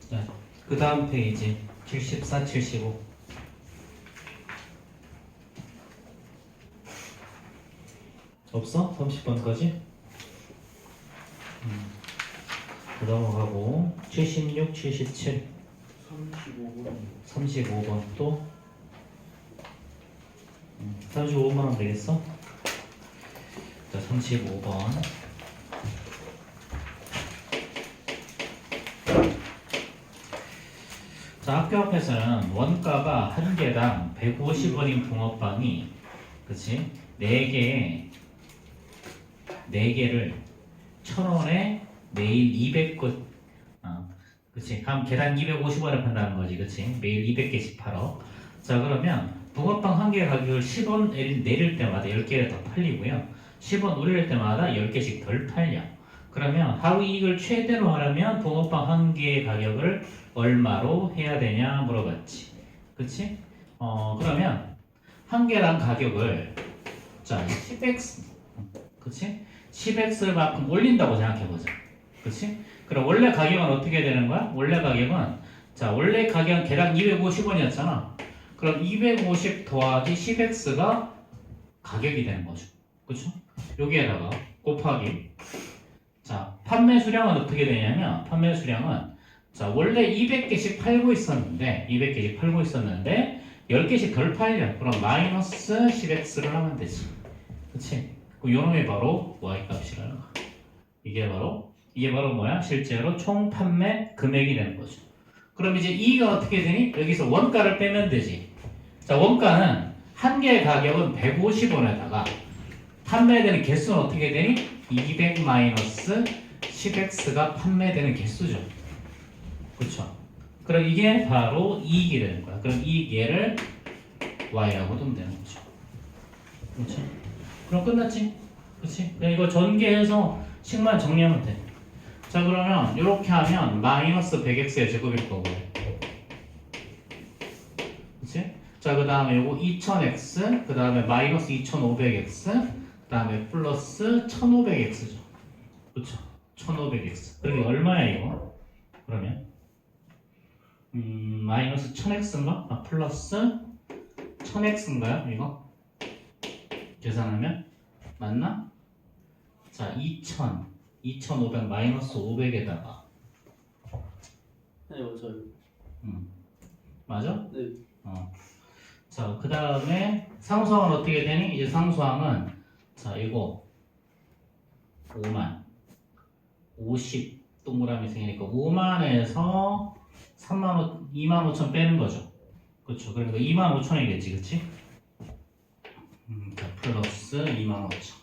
자, 그 다음 페이지 74, 75. 없어? 30번까지? 넘어가고 76, 77, 35분 35번 또 35번 하면 되겠어? 자, 35번 자, 학교 앞에서는 원가가 한 개당 150원인 붕어빵이 그치? 4개를 1,000원에 매일 200개 그치? 그럼 계란 250원에 판다는 거지 그치? 매일 200개씩 팔어. 자, 그러면 붕어빵 한 개 가격을 10원 내릴 때마다 10개를 더 팔리고요 10원 올릴 때마다 10개씩 덜 팔려. 그러면 하루 이익을 최대로 하려면 붕어빵 한 개의 가격을 얼마로 해야 되냐 물어봤지 그치? 그러면 한 개당 가격을 자 10x 그치? 10x를 만큼 올린다고 생각해보자 그치? 그럼 원래 가격은 어떻게 되는 거야? 원래 가격은 자 원래 가격은 개당 250원이었잖아. 그럼 250 더하기 10x가 가격이 되는 거죠. 그쵸? 여기에다가 곱하기 자 판매 수량은 어떻게 되냐면 판매 수량은 자 원래 200개씩 팔고 있었는데 10개씩 덜 팔려. 그럼 마이너스 10x를 하면 되지. 그치? 그 요놈이 바로 y 값이라는 거. 이게 바로 뭐야? 실제로 총 판매 금액이 되는 거죠. 그럼 이제 이가 어떻게 되니? 여기서 원가를 빼면 되지. 자, 원가는 한 개의 가격은 150원에다가 판매되는 개수는 어떻게 되니? 200 마이너스 10x가 판매되는 개수죠. 그렇죠? 그럼 이게 바로 이익이 되는 거야. 그럼 이 얘를 y라고 두면 되는 거죠. 그렇죠? 그럼 끝났지? 그렇지? 그럼 이거 전개해서 식만 정리하면 돼. 자, 그러면 이렇게 하면 마이너스 100x의 제곱일 거고 그치? 자, 그 다음에 요거 2000x 그 다음에 마이너스 2500x 그 다음에 플러스 1500x죠 그쵸? 1500x 그게 얼마야 이거? 그러면 마이너스 1000x인가? 플러스 1000x인가요? 이거? 계산하면? 맞나? 자, 2500 마이너스 500에다가 네 맞아요. 맞아? 네. 자, 그 다음에 상수항은 어떻게 되니? 이제 상수항은 자, 이거 5만 50 동그라미 생기니까 5만에서 2만 5천 빼는 거죠. 그렇죠? 그러니까 2만 5천이겠지, 그치? 자, 플러스 2만 5천.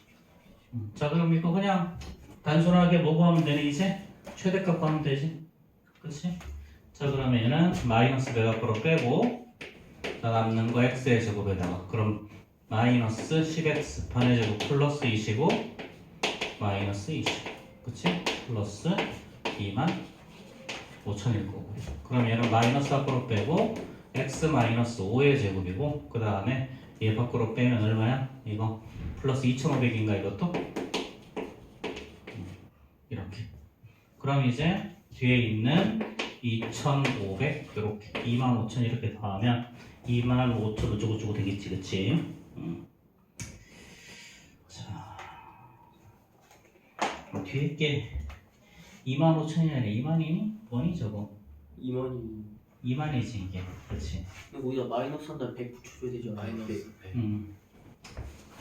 자, 그럼 이거 그냥 단순하게 뭐 구하면 되니 이제? 최대값 구하면 되지. 그치? 자, 그러면 얘는 마이너스 100 앞으로 빼고 자, 남는 거 x의 제곱에다가 그럼 마이너스 10x 반의 제곱 플러스 25 마이너스 20 그치? 플러스 2만 5천일 거고 그럼 얘는 마이너스 앞으로 빼고 x 마이너스 5의 제곱이고 그 다음에 얘 밖으로 빼면 얼마야? 이거 플러스 2500인가 이것도? 이렇게 그럼 이제 뒤에 있는 2500 이렇게 25000 이렇게 더하면 25000 어쩌고저쩌고 되겠지 그치? 자 뒤에 게 25000이 아니라 2만이니? 뭐니 저거? 2만이. 2만이지 이게 그치? 거기다 마이너스 한 다음에 100 붙여줘야 되죠. 마이너스 100.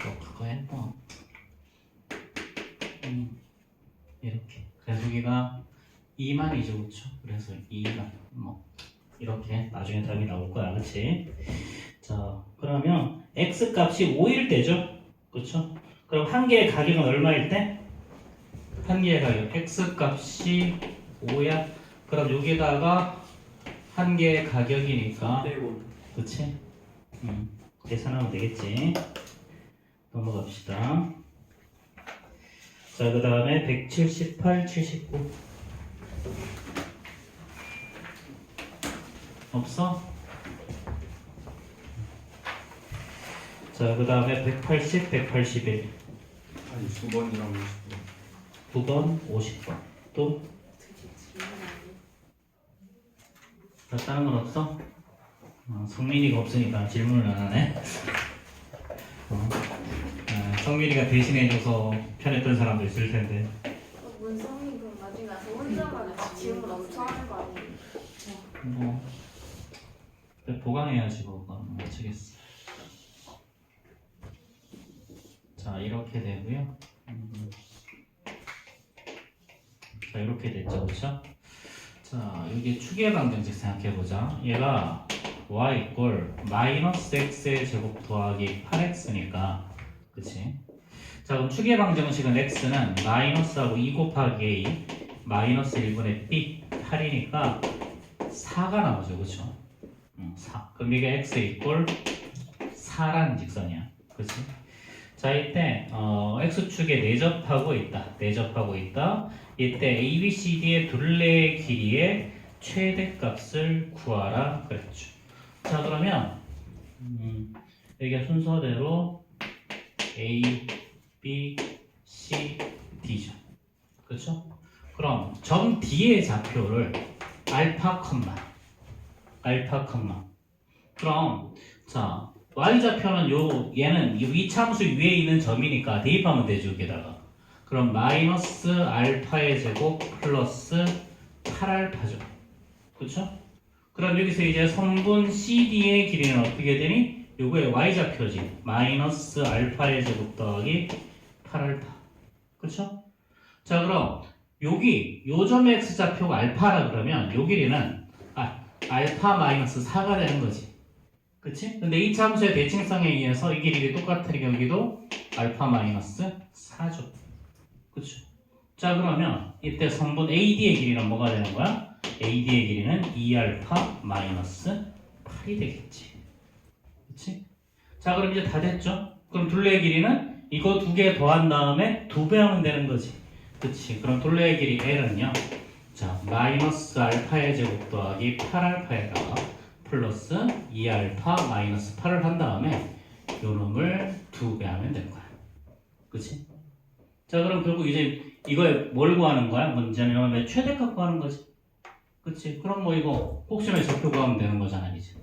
또 그거 했고 이렇게 그래서 여기가 2만이죠 그쵸? 그래서 2만 뭐 이렇게 나중에 답이 나올 거야 그치? 자 그러면 x 값이 5일 때죠 그쵸? 그럼 한 개의 가격은 얼마일 때? 한 개의 가격 x 값이 5야 그럼 여기다가 한 개의 가격이니까 100원. 그치? 계산하면 되겠지 넘어갑시다 자 그 다음에 178, 79 없어? 자 그 다음에 180, 181 아니 9번이랑 9번, 50번 또 자, 다른 건 없어? 성민이가 없으니까 질문을 안 하네. 성민이가 대신해줘서 편했던 사람도 있을 텐데. 문성이 그럼 나중에 나서 혼자만 막 질문 엄청 하는 거 아니에요? 뭐 보강해야지 뭐 어쩌겠어. 자, 이렇게 되고요. 자, 이렇게 됐죠, 그렇죠? 자, 여기 축의 방정식 생각해보자. 얘가 y 이꼴 마이너스 x의 제곱 더하기 8x니까, 그치? 자, 그럼 축의 방정식은 x는 마이너스하고 2 곱하기 a 마이너스 1분의 b 8이니까 4가 나오죠, 그쵸? 4. 그럼 이게 x 이꼴 4라는 직선이야, 그치? 자, 이때 x축에 내접하고 있다. 이때 ABCD의 둘레의 길이의 최대값을 구하라 그랬죠. 자, 그러면 여기가 순서대로 A, B, C, D죠. 그렇죠? 그럼 점 D의 좌표를 알파, 그럼 자, y좌표는 얘는 이 참수 위에 있는 점이니까 대입하면 되죠, 여기다가. 그럼 마이너스 알파의 제곱 플러스 8알파죠. 그쵸? 그럼 여기서 이제 선분 CD의 길이는 어떻게 되니? 요거의 y좌표지. 마이너스 알파의 제곱 더하기 8알파. 그쵸? 자, 그럼 여기 요 점의 x좌표가 알파라 그러면 요 길이는 알파 마이너스 4가 되는 거지. 그치? 근데 이 참수의 대칭성에 의해서 이 길이가 똑같으니까 여기도 알파 마이너스 4죠. 그쵸? 자, 그러면 이때 선분 AD의 길이는 뭐가 되는 거야? AD의 길이는 2알파 마이너스 8이 되겠지. 그치? 자, 그럼 이제 다 됐죠? 그럼 둘레의 길이는 이거 두 개 더한 다음에 2배 하면 되는 거지. 그치? 그럼 둘레의 길이 L은요. 자, 마이너스 알파의 제곱 더하기 8알파에다가 플러스 2알파 마이너스 8을 한 다음에 요 놈을 2배 하면 되는 거야. 그치? 자, 그럼 결국 이제 이거에 뭘 구하는 거야? 문제는 최대값 구하는 거지. 그치? 그럼 뭐 이거 꼭지점에 좌표 구하면 되는 거잖아, 이제.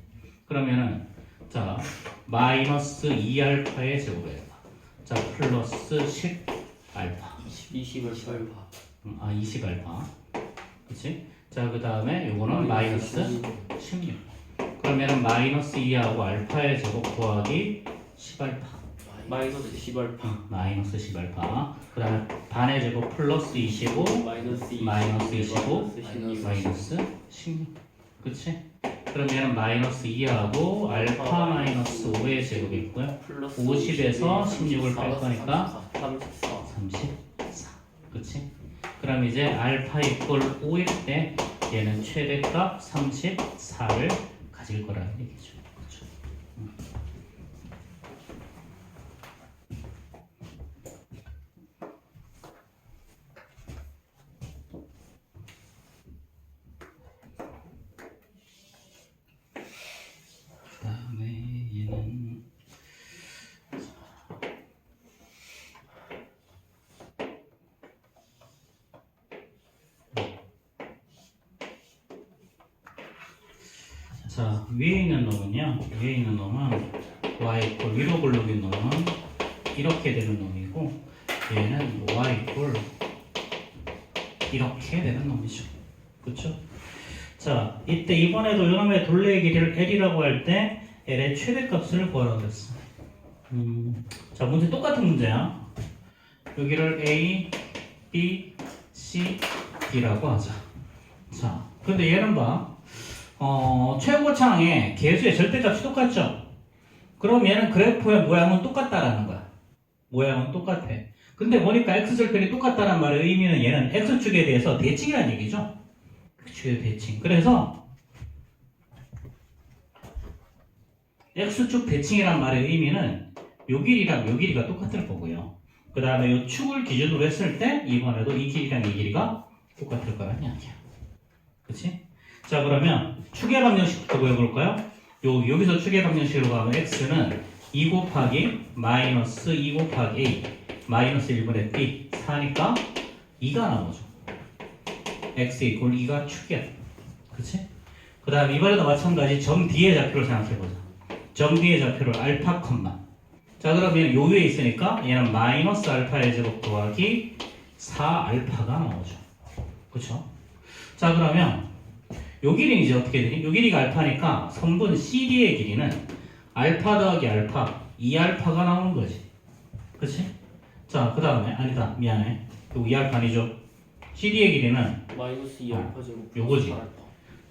그러면은 자, 마이너스 2알파의 제곱에다가 자, 플러스 10알파 20알파 그치? 자, 그 다음에 요거는 마이너스 16 그러면은 마이너스 2하고 알파의 제곱 더하기 10알파 마이너스 10알파 마이너스 10알파 그 다음에 반의 제곱 플러스 25 마이너스 25 마이너스 16 그치? 그러면 마이너스 2하고 알파 마이너스 5의 제곱이 있고요 50에서 16을 뺄 거니까 34 그치? 그럼 이제 알파 이꼴 5일 때 얘는 최대값 34를 가질 거라는 얘기죠. 그쵸? 그 다음에 얘는 자, 위에 있는 놈은요. 위에 있는 놈은 y 이꼴 위로 굴러긴 놈은 이렇게 되는 놈이고 얘는 y 이꼴 이렇게 되는 놈이죠. 그쵸? 자, 이때 이번에도 이놈의 둘레의 길이를 L이라고 할 때 L의 최대값을 구하라고 그랬어. 자, 문제 똑같은 문제야. 여기를 A, B, C, D라고 하자. 자, 근데 얘는 봐. 최고창의 개수의 절대값이 똑같죠? 그럼 얘는 그래프의 모양은 똑같다라는 거야. 모양은 똑같아. 근데 보니까 x절편이 똑같다는 말의 의미는 얘는 x축에 대해서 대칭이라는 얘기죠. x축의 대칭. 그래서 x축 대칭이란 말의 의미는 요 길이랑 요 길이가 똑같을 거고요. 그 다음에 요 축을 기준으로 했을 때 이번에도 이 길이랑 이 길이가 똑같을 거라는 이야기야. 그치? 자, 그러면 축의 방정식부터 구해볼까요? 여기서 축의 방정식으로 가면 x는 2 곱하기 마이너스 2 곱하기 a 마이너스 1분의 b 4니까 2가 나오죠. x 이꼴 2가 축이야. 그치? 그 다음 이번에도 마찬가지 점 뒤의 좌표를 생각해보자. 점 뒤의 좌표를 알파 컴마. 자 그러면 요 위에 있으니까 얘는 마이너스 알파의 제곱 더하기 4알파가 나오죠. 그쵸? 자 그러면 요 길이는 이제 어떻게 되니? 요 길이가 알파니까 선분 CD의 길이는 알파 더하기 알파 2알파가 나오는 거지. 그치? 자 그 다음에 아니다 미안해. 요 2알파 아니죠? CD의 길이는 마이너스 2알파 제곱 요거지. 4알파.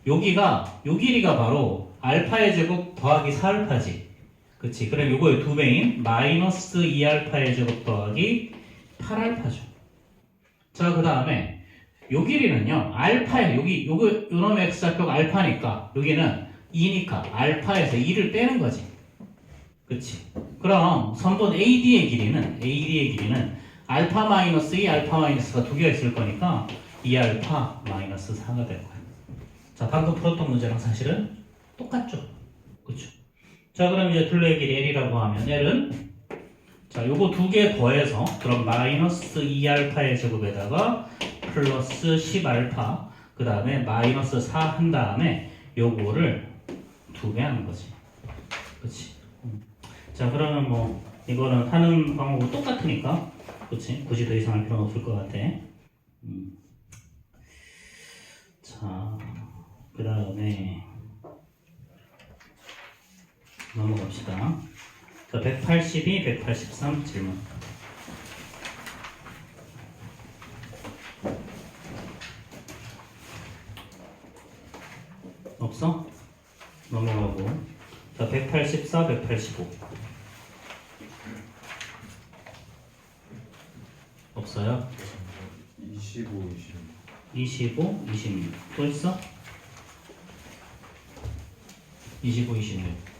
요 길이가 바로 알파의 제곱 더하기 4알파지. 그치? 그럼 요거의 두 배인 마이너스 2알파의 제곱 더하기 8알파죠. 자, 그 다음에 요 길이는요, 알파에, 요놈의 x좌표가 알파니까, 여기는 2니까 알파에서 2를 빼는 거지. 그치? 그럼 선분 AD의 길이는 알파 마이너스 2, 알파 마이너스가 두 개가 있을 거니까 2알파 마이너스 4가 될 거야. 자, 방금 풀었던 문제랑 사실은 똑같죠? 그쵸? 자, 그럼 이제 둘레의 길이 L이라고 하면 L은 자, 요거 두 개 더해서 그럼 마이너스 2알파의 제곱에다가 플러스 10알파 그 다음에 마이너스 4 한 다음에 요거를 두 배 하는 거지. 그치? 자, 그러면 뭐 이거는 하는 방법은 똑같으니까 그치? 굳이 더 이상 할 필요는 없을 것 같아. 자, 그 다음에 넘어갑시다. 자, 182, 183 질문. 없어? 넘어가고. 자, 184, 185. 없어요? 25, 25, 26. 또 있어? 25, 26.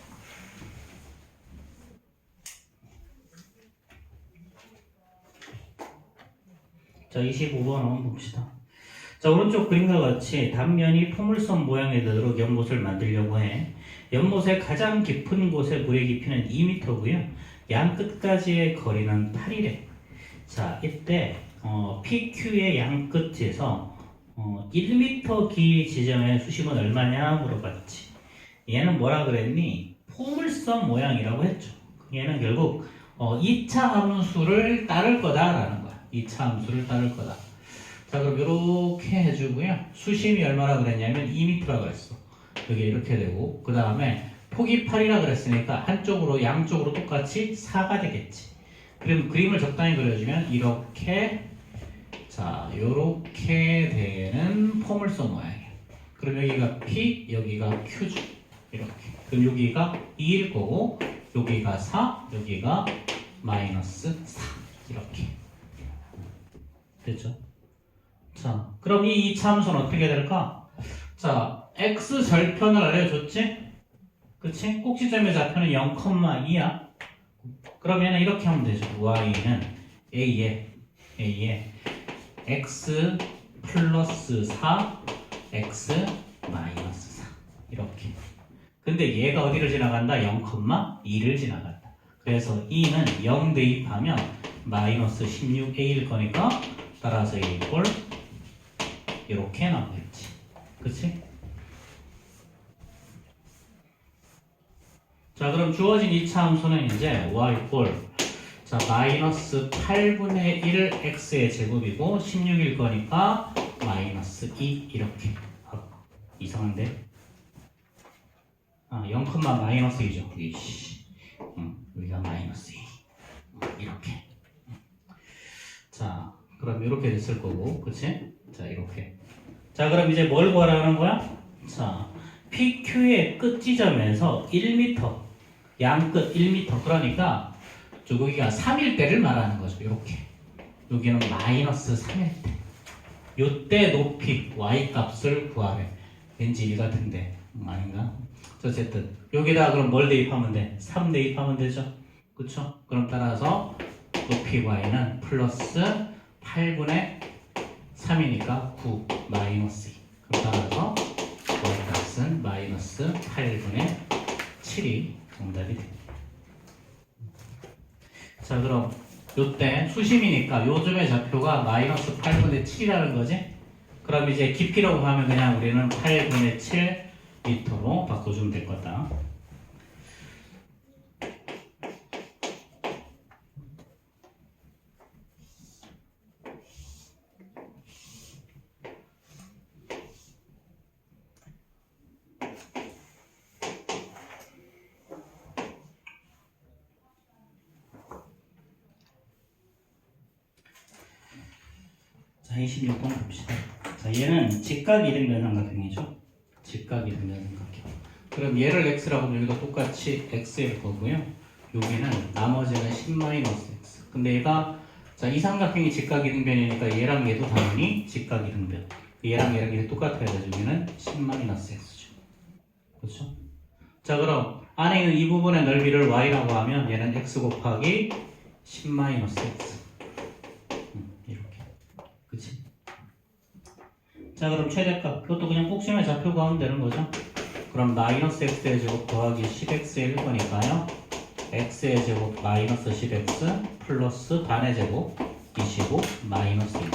자, 25번 한번 봅시다. 자, 오른쪽 그림과 같이 단면이 포물선 모양이 되도록 연못을 만들려고 해. 연못의 가장 깊은 곳의 물의 깊이는 2m고요. 양 끝까지의 거리는 8이래. 자, 이때 PQ의 양 끝에서 1m 길 지점의 수심은 얼마냐 물어봤지. 얘는 뭐라 그랬니? 포물선 모양이라고 했죠. 얘는 결국 2차 함수를 따를 거다라는 거야. 2차 함수를 따를 거다. 자, 그럼 이렇게 해주고요. 수심이 얼마나 그랬냐면 2m라 그랬어. 여기 이렇게 되고, 그 다음에 폭이 8이라 그랬으니까 한쪽으로 양쪽으로 똑같이 4가 되겠지. 그럼 그림을 적당히 그려주면 이렇게, 자, 요렇게 되는 포물선 모양이야. 그럼 여기가 P, 여기가 Q죠. 이렇게. 그럼 여기가 2일 거고, 여기가 4, 여기가 마이너스 4. 이렇게. 됐죠? 자, 그럼 이 이차함수는 어떻게 될까? 자, x 절편을 알려줬지? 그치? 꼭지점의 좌표는 0,2야. 그러면 이렇게 하면 되죠. y는 a에 x 플러스 4, x 마이너스 4. 이렇게. 근데 얘가 어디를 지나간다? 0,2를 지나간다. 그래서 2는 0 대입하면 마이너스 16a일 거니까 따라서 이꼴 이렇게 나오겠지. 그치? 자, 그럼 주어진 2차 함수는 이제 y꼴 자, 마이너스 8분의 1 x의 제곱이고 16일 거니까 마이너스 2 이렇게. 이상한데? 0, 마이너스 2죠. 여기가 마이너스 2 이렇게. 자, 그럼 이렇게 됐을 거고, 그치? 자, 이렇게. 자, 그럼 이제 뭘 구하라는 거야? 자, PQ의 끝 지점에서 1m, 양끝 1m. 그러니까, 여기가 3일 때를 말하는 거죠. 이렇게. 여기는 마이너스 3일 때. 요때 높이, y 값을 구하래. 왠지 일 같은데. 아닌가? 어쨌든, 여기다 그럼 뭘 대입하면 돼? 3 대입하면 되죠? 그쵸? 그럼 따라서, 높이 y는 플러스 8분의 3이니까 9 마이너스 2. 그럼 따라서 y값은 마이너스 8분의 7이 정답이 됩니다. 자, 그럼 요때 수심이니까 요즘의 좌표가 마이너스 8분의 7이라는 거지? 그럼 이제 깊이라고 하면 그냥 우리는 8분의 7 미터로 바꿔주면 될 거다. 자, 26번 봅시다. 자, 얘는 직각 이등변 삼각형이죠. 직각 이등변 삼각형. 그럼 얘를 x라고 하면 여기도 똑같이 x일 거고요. 여기는 나머지는 10-x. 근데 얘가 자, 이 삼각형이 직각 이등변이니까 얘랑 얘도 당연히 직각 이등변. 얘랑 얘랑 얘 똑같아야 되죠. 여기는 10-x죠. 그렇죠? 자, 그럼 안에 있는 이 부분의 넓이를 y라고 하면 얘는 x 곱하기 10-x. 이렇게. 그치? 자, 그럼 최대값 그것도 그냥 꼭지점에 좌표 구하면 되는 거죠. 그럼 마이너스 x의 제곱 더하기 10x일 거니까요. x의 제곱 마이너스 10x 플러스 반의 제곱 25 마이너스 20.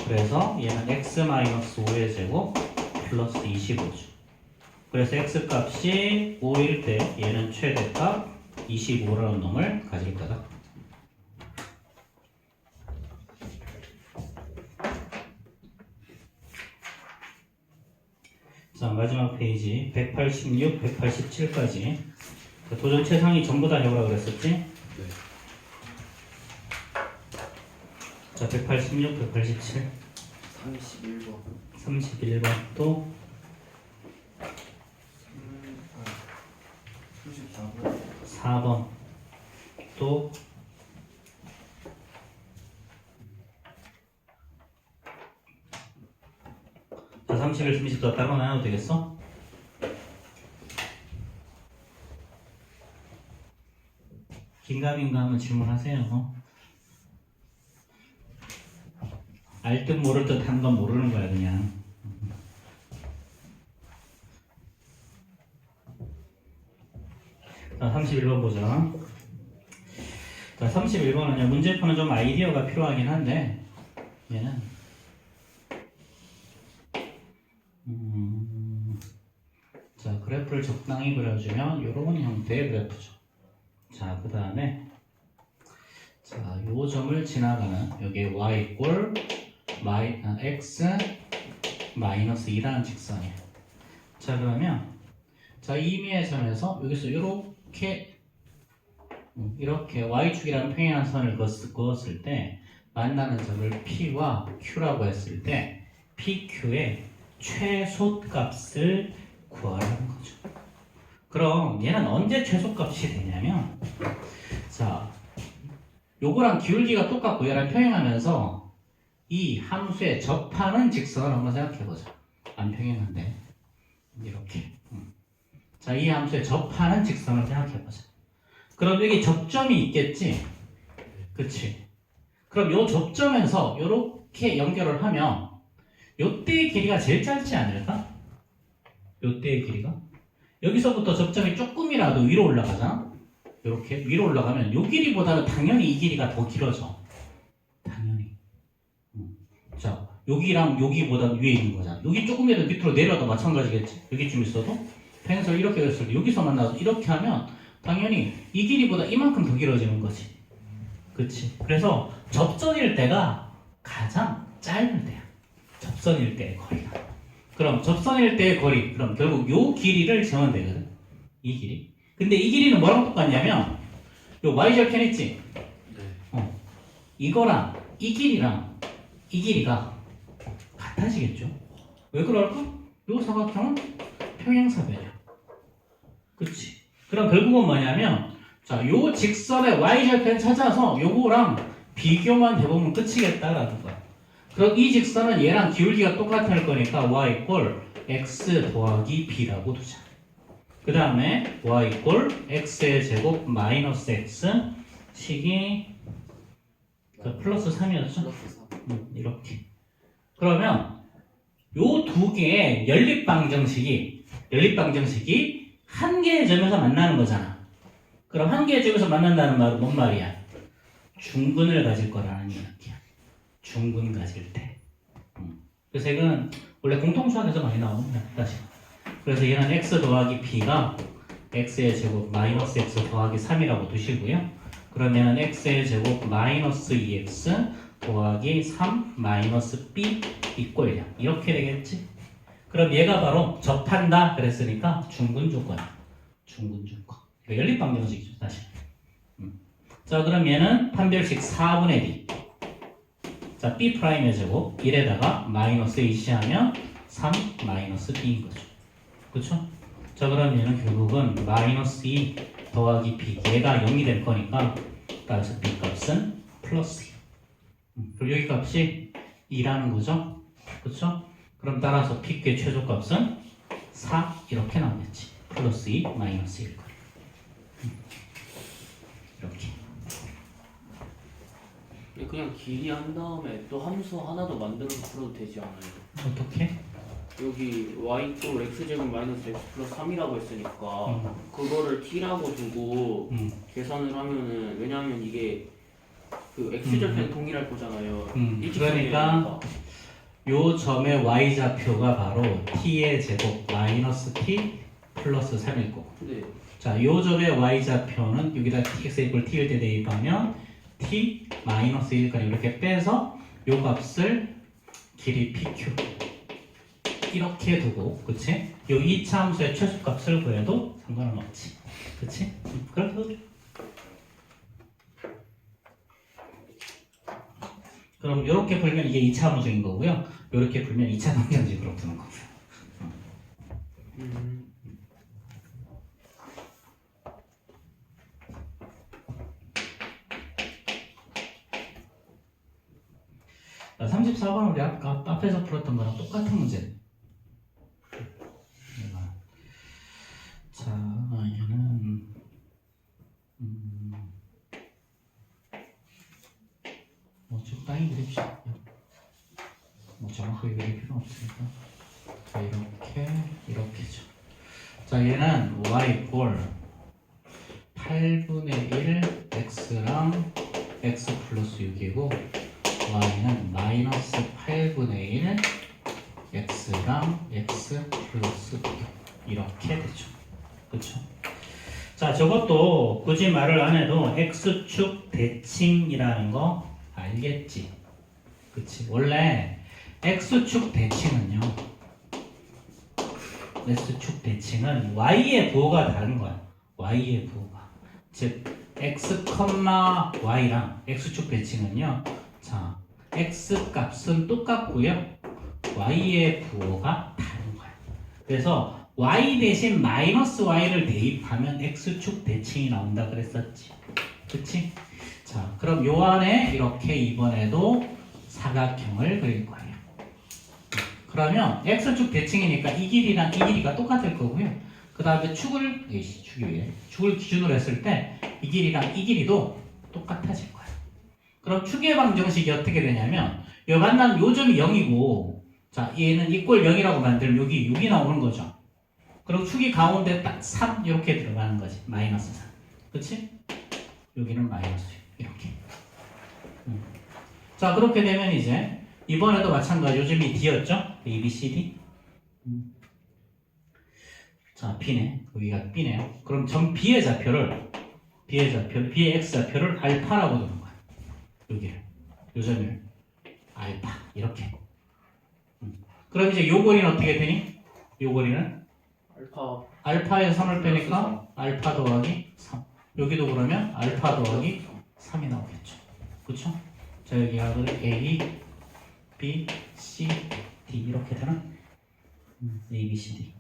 그래서 얘는 x 마이너스 5의 제곱 플러스 25죠. 그래서 x 값이 5일 때 얘는 최대값 25라는 놈을 가질 거다. 자, 마지막 페이지 186, 187까지 도전 최상위 전부 다 해오라 그랬었지? 네. 자, 186, 187, 31번 31번 또 34번 4번 또 자, 31, 30도 따로 나눠도 되겠어? 긴가민가 하면 질문하세요. 알 듯 모를 듯 한 건 모르는 거야 그냥. 자, 31번 보자. 자, 31번은요 문제 푸는 좀 아이디어가 필요하긴 한데 얘는 자, 그래프를 적당히 그려주면 이런 형태의 그래프죠. 자, 그 다음에 자, 요 점을 지나가는 여기 y 꼴 x 마이너스 2라는 직선이에요. 자, 그러면 자, 이미의 점에서 여기서 이렇게 y축이라는 평행한 선을 그었을 때 만나는 점을 p와 q라고 했을 때 pq의 최소값을 구하라는 거죠. 그럼 얘는 언제 최소값이 되냐면 자, 요거랑 기울기가 똑같고 얘랑 평행하면서 이 함수에 접하는 직선을 한번 생각해보자. 안 평행한데 이렇게 자, 이 함수에 접하는 직선을 생각해보자. 그럼 여기 접점이 있겠지? 그치? 그럼 요 접점에서 요렇게 연결을 하면 요때의 길이가 제일 짧지 않을까? 요때의 길이가? 여기서부터 접점이 조금이라도 위로 올라가잖아? 요렇게 위로 올라가면 요 길이보다는 당연히 이 길이가 더 길어져. 당연히. 자, 여기랑 여기보다 위에 있는 거잖아. 여기 조금이라도 밑으로 내려도 마찬가지겠지? 여기쯤 있어도 평행선을 이렇게 했을 때 여기서 만나서 이렇게 하면 당연히 이 길이보다 이만큼 더 길어지는 거지. 그치? 그래서 접선일 때가 가장 짧은 때야. 접선일 때의 거리가. 그럼 접선일 때의 거리, 그럼 결국 요 길이를 재면 되거든. 이 길이. 근데 이 길이는 뭐랑 똑같냐면 요 y절편 있지? 네. 이거랑 이 길이랑 이 길이가 같아지겠죠? 왜 그럴까? 요 사각형은 평행사변이야. 그치? 그럼 결국은 뭐냐면 자, 요 직선의 y절편 찾아서 요거랑 비교만 해보면 끝이겠다라는 거야. 그럼 이 직선은 얘랑 기울기가 똑같을 거니까 y 꼴 x 더하기 b라고 두자. 그 다음에 y 꼴 x의 제곱 마이너스 x 식이 플러스 3이었죠? 플러스 4 이렇게. 그러면 요 두 개의 연립방정식이 한 개의 점에서 만나는 거잖아. 그럼 한 개의 점에서 만난다는 말은 뭔 말이야? 중근을 가질 거라는 이야기야. 중근 가질 때. 그래서 이건 원래 공통수학에서 많이 나옵니다. 다시. 그래서 얘는 x 더하기 b가 x의 제곱 마이너스 x 더하기 3이라고 두시고요. 그러면은 x의 제곱 마이너스 2x 더하기 3 마이너스 b 이꼴 0 이렇게 되겠지? 그럼 얘가 바로 접한다 그랬으니까 중근 조건이야. 중근 조건. 그러니까 연립방정식이죠 사실. 자 그럼 얘는 판별식 4분의 b. 자 b'의 제곱 1에다가 마이너스 이시하면 3 마이너스 b인 거죠. 그쵸? 자 그럼 얘는 결국은 마이너스 2 더하기 b 얘가 0이 될 거니까 따라서 b 값은 플러스 2. 그럼 여기 값이 2라는 거죠. 그쵸? 그럼 따라서 P의 최소값은 4 이렇게 나오겠지. 플러스 2 마이너스 1 이렇게. 그냥 길이 한 다음에 또 함수 하나 더 만들어서 풀어도 되지 않아요? 어떻게? 여기 y 또 x제곱 마이너스 x 플러스 3이라고 했으니까 그거를 t라고 두고 계산을 하면은 왜냐하면 이게 그 x절편 동일할 거잖아요. 그러니까 요 점의 y좌표가 바로 t의 제곱 마이너스 t 플러스 3일 거고 네. 자, 요 점의 y좌표는 여기다 x 이퀄 t일 때 대입하면 t 마이너스 1까지 이렇게 빼서 요 값을 길이 pq 이렇게 두고 그치? 요 2차 함수의 최소값을 구해도 상관은 없지 그치? 그래도 그럼 이렇게 풀면 이게 2차 함수인 거고요. 이렇게 풀면 2차 방정식으로 푸는 거고요. 자, 34번 우리 아까 앞에서 풀었던 거랑 똑같은 문제. 자, 얘는 뭐 적당히 그립시다. 뭐 정확하게 그릴 필요는 없으니까. 자, 이렇게죠. 자, 얘는 y 꼴 8분의 1 x랑 x 플러스 6이고 y는 마이너스 8분의 1 x랑 x 플러스 6 이렇게 되죠. 그쵸? 자, 저것도 굳이 말을 안 해도 x축 대칭이라는 거 알겠지? 그치? 원래 x축 대칭은요, x축 대칭은 y의 부호가 다른 거야. y의 부호가. 즉, x, y랑 x축 대칭은요, 자, x 값은 똑같고요, y의 부호가 다른 거야. 그래서 y 대신 마이너스 y를 대입하면 x축 대칭이 나온다 그랬었지. 그치? 자, 그럼 요 안에 이렇게 이번에도 사각형을 그릴 거예요. 그러면 x축 대칭이니까 이 길이랑 이 길이가 똑같을 거고요. 그 다음에 축을 기준으로 했을 때 이 길이랑 이 길이도 똑같아질 거예요. 그럼 축의 방정식이 어떻게 되냐면 요 만난 요 점이 0이고 자 얘는 이꼴 0이라고 만들면 여기 6이 나오는 거죠. 그럼 축이 가운데 딱 3 이렇게 들어가는 거지. 마이너스 3. 그치? 여기는 마이너스 6 이렇게. 자 그렇게 되면 이제 이번에도 마찬가지 요즘이 D였죠? A, B, C, D. 자 B네. 여기가 B네요. 그럼 점 B의 X좌표를 알파라고 두는 거야. 여기를. 요 점을 알파. 이렇게. 그럼 이제 요 거리는 어떻게 되니? 요 거리는? 알파에 3을 빼니까 알파 더하기 3. 여기도 그러면 알파 더하기 3이 나오겠죠. 그쵸? 자 여기 약을 A, B, C, D 이렇게 되나? A, B, C, D.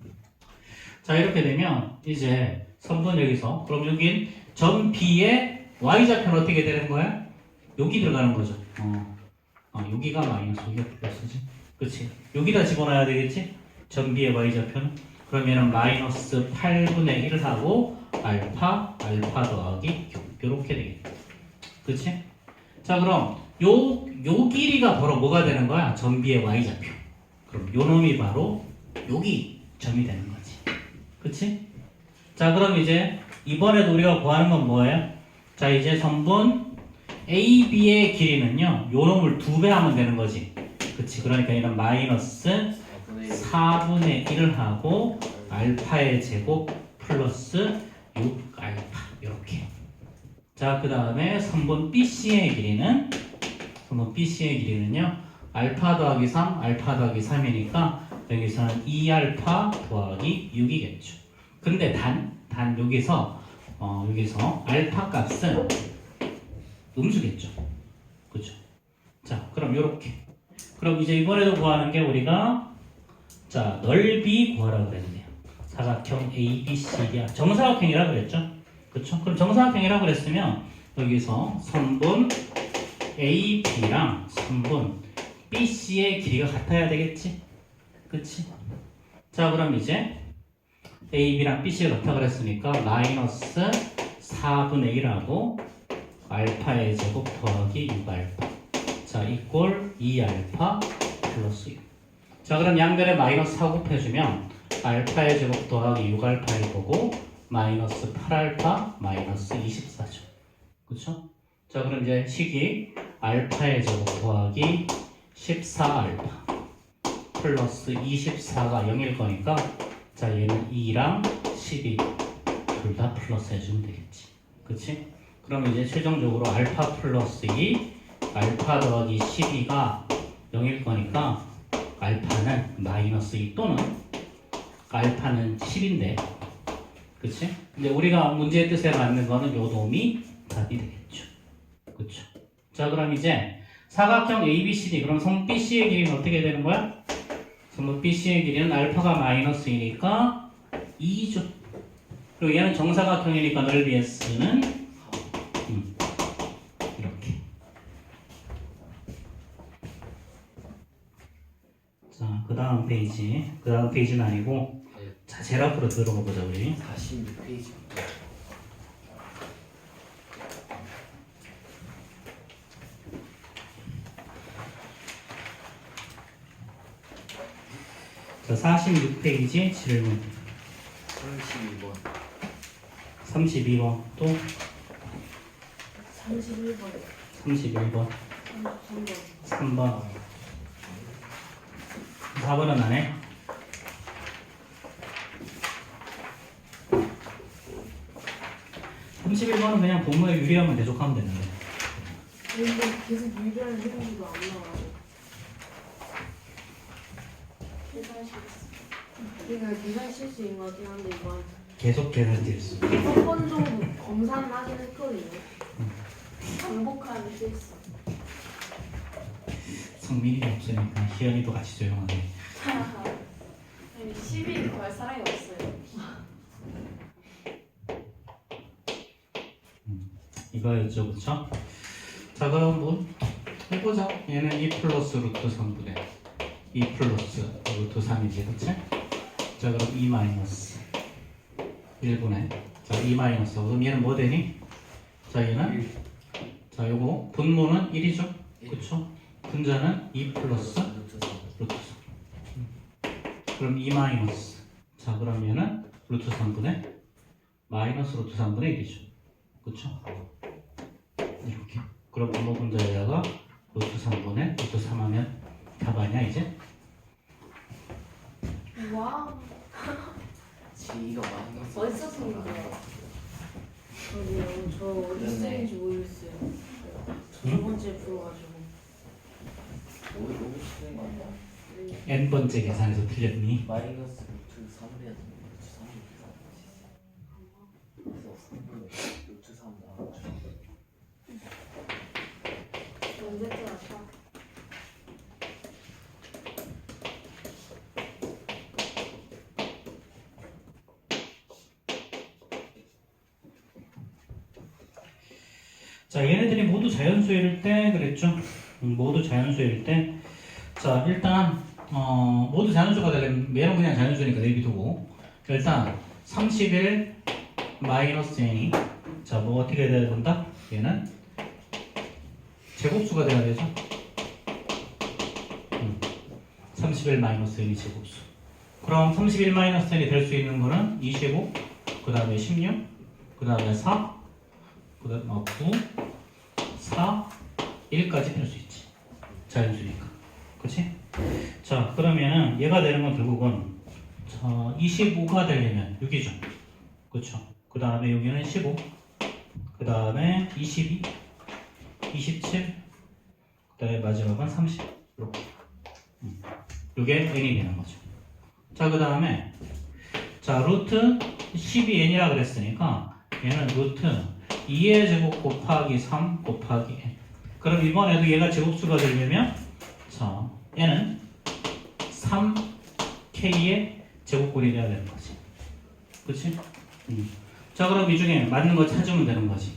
자 이렇게 되면 이제 선분 여기서 그럼 여긴 점 B의 Y좌표는 어떻게 되는 거야? 여기 들어가는 거죠. 여기가 마이너스 여기가 플러스지. 그치? 여기다 집어넣어야 되겠지? 점 B의 Y좌표는 그러면은 마이너스 8분의 1을 하고 알파 더하기 6 이렇게 되겠다. 그치? 자 그럼 요 길이가 바로 뭐가 되는 거야? 점 B의 Y좌표. 그럼 요 놈이 바로 여기 점이 되는 거지. 그치? 자 그럼 이제 이번에도 우리가 구하는 건 뭐예요? 자 이제 선분 AB의 길이는요 요 놈을 2배 하면 되는 거지. 그치? 그러니까 얘는 마이너스 4분의 1을 하고 알파의 제곱 플러스 6알파 이렇게. 자, 그 다음에 선분 BC의 길이는 알파 더하기 3, 알파 더하기 3이니까 여기서는 2알파 더하기 6이겠죠. 근데 단 여기서 알파 값은 음수겠죠. 그죠? 자, 그럼 요렇게. 그럼 이제 이번에도 구하는 게 우리가 자, 넓이 구하라고 그랬네요. 사각형 ABCD야. 정사각형이라고 그랬죠? 그쵸? 그럼 정사각형이라고 그랬으면 여기서 선분 AB랑 선분 BC의 길이가 같아야 되겠지? 그치? 자, 그럼 이제 AB랑 BC가 같다고 그랬으니까 마이너스 4분의 1하고 알파의 제곱 더하기 6알파. 자, 이꼴 2알파 플러스 6. 자, 그럼 양변에 마이너스 4 곱해주면 알파의 제곱 더하기 6알파일 거고 마이너스 8알파 마이너스 24죠. 그쵸? 자, 그럼 이제 식이 알파의 제곱 더하기 14알파 플러스 24가 0일 거니까 자, 얘는 2랑 12 둘 다 플러스 해주면 되겠지. 그치? 그럼 이제 최종적으로 알파 플러스 2 알파 더하기 12가 0일 거니까 알파는 마이너스 2 또는 알파는 10인데 그치? 근데 우리가 문제의 뜻에 맞는 거는 요 놈이 답이 되겠죠. 그쵸? 자, 그럼 이제 사각형 ABCD 그럼 선 BC의 길이는 어떻게 되는 거야? 선 BC의 길이는 알파가 마이너스 2니까 2죠. 그리고 얘는 정사각형이니까 넓이 S는 이렇게. 자, 그 다음 페이지는 아니고 자, 제일 앞으로 들어가 보자 우리. 46페이지. 자, 46페이지 질문 32번. 32번 또 31번 31번 33번 3번 4번은 안 해? 31번은 그냥 분모에 유리하면 대족하면 되는데 근데 계속 유리한 해보기도 안 나와요. 계산 실수. 그러니까 계산 실수인 것 같긴 한데 이건 계속 계산될 수 있어. 한 번 정도 검사는 하긴 했거든요. 반복하는 실수. 성민이가 없으니까 희연이도 같이 조용하게. 아니 10일 구할 사람이 없어요. 이거였죠, 그쵸? 자, 그럼 뭐 해보자. 얘는 2 플러스 루트 3분의 2 플러스 루트 3이지, 그치? 자, 그럼 2 마이너스 1분의 자, 2 마이너스 그럼 얘는 뭐 되니? 자, 얘는 자, 요거 분모는 1이죠? 그쵸? 분자는 2 플러스 루트 3 그럼 2 마이너스 자, 그럼 얘는 루트 3분의 마이너스 루트 3분의 1이죠. 그쵸? 이렇게. 그럼 분모 분자에다가 루트 3분의 루트 3 하면 답 아니야 이제? 와우. G가 마이너스. 어디서 쓴 거예요? 저 어디 쓰는지 모르겠어요. 두 번째 풀어가지고. 뭐 이거 쓰는 거 아니야? n번째 계산에서 틀렸니? 마이너스 루트 3을 해야 되는 루트 3을 계산하지. 그래서 3을 루트 3 나와가지고. 언제쯤 왔다? 자, 얘네들이 모두 자연수일 때 그랬죠? 모두 자연수일 때. 자, 일단 모두 자연수가 되려면 얘는 그냥 자연수니까 내비두고 일단 31 마이너스 n이 자, 뭐 어떻게 돼야 된다? 얘는 제곱수가 돼야 되죠? 31 마이너스 n이 제곱수. 그럼 31 마이너스 n이 될 수 있는 거는 25, 그 다음에 16, 그 다음에 4, 그 다음에 9, 4, 1까지 될 수 있지. 자연수니까. 그치? 자, 그러면은 얘가 되는 건 결국은 자, 25가 되려면 6이죠. 그쵸? 그 다음에 여기는 15, 그 다음에 22, 27, 그 다음에 마지막은 30. 이렇게. 이게 n이 되는 거죠. 자, 그 다음에 자, 루트 12n이라 그랬으니까 얘는 루트 2의 제곱 곱하기 3 곱하기 n. 그럼 이번에도 얘가 제곱수가 되려면 자, n은 3k의 제곱꼴이 돼야 되는 거지. 그치? 자, 그럼 이 중에 맞는 거 찾으면 되는 거지.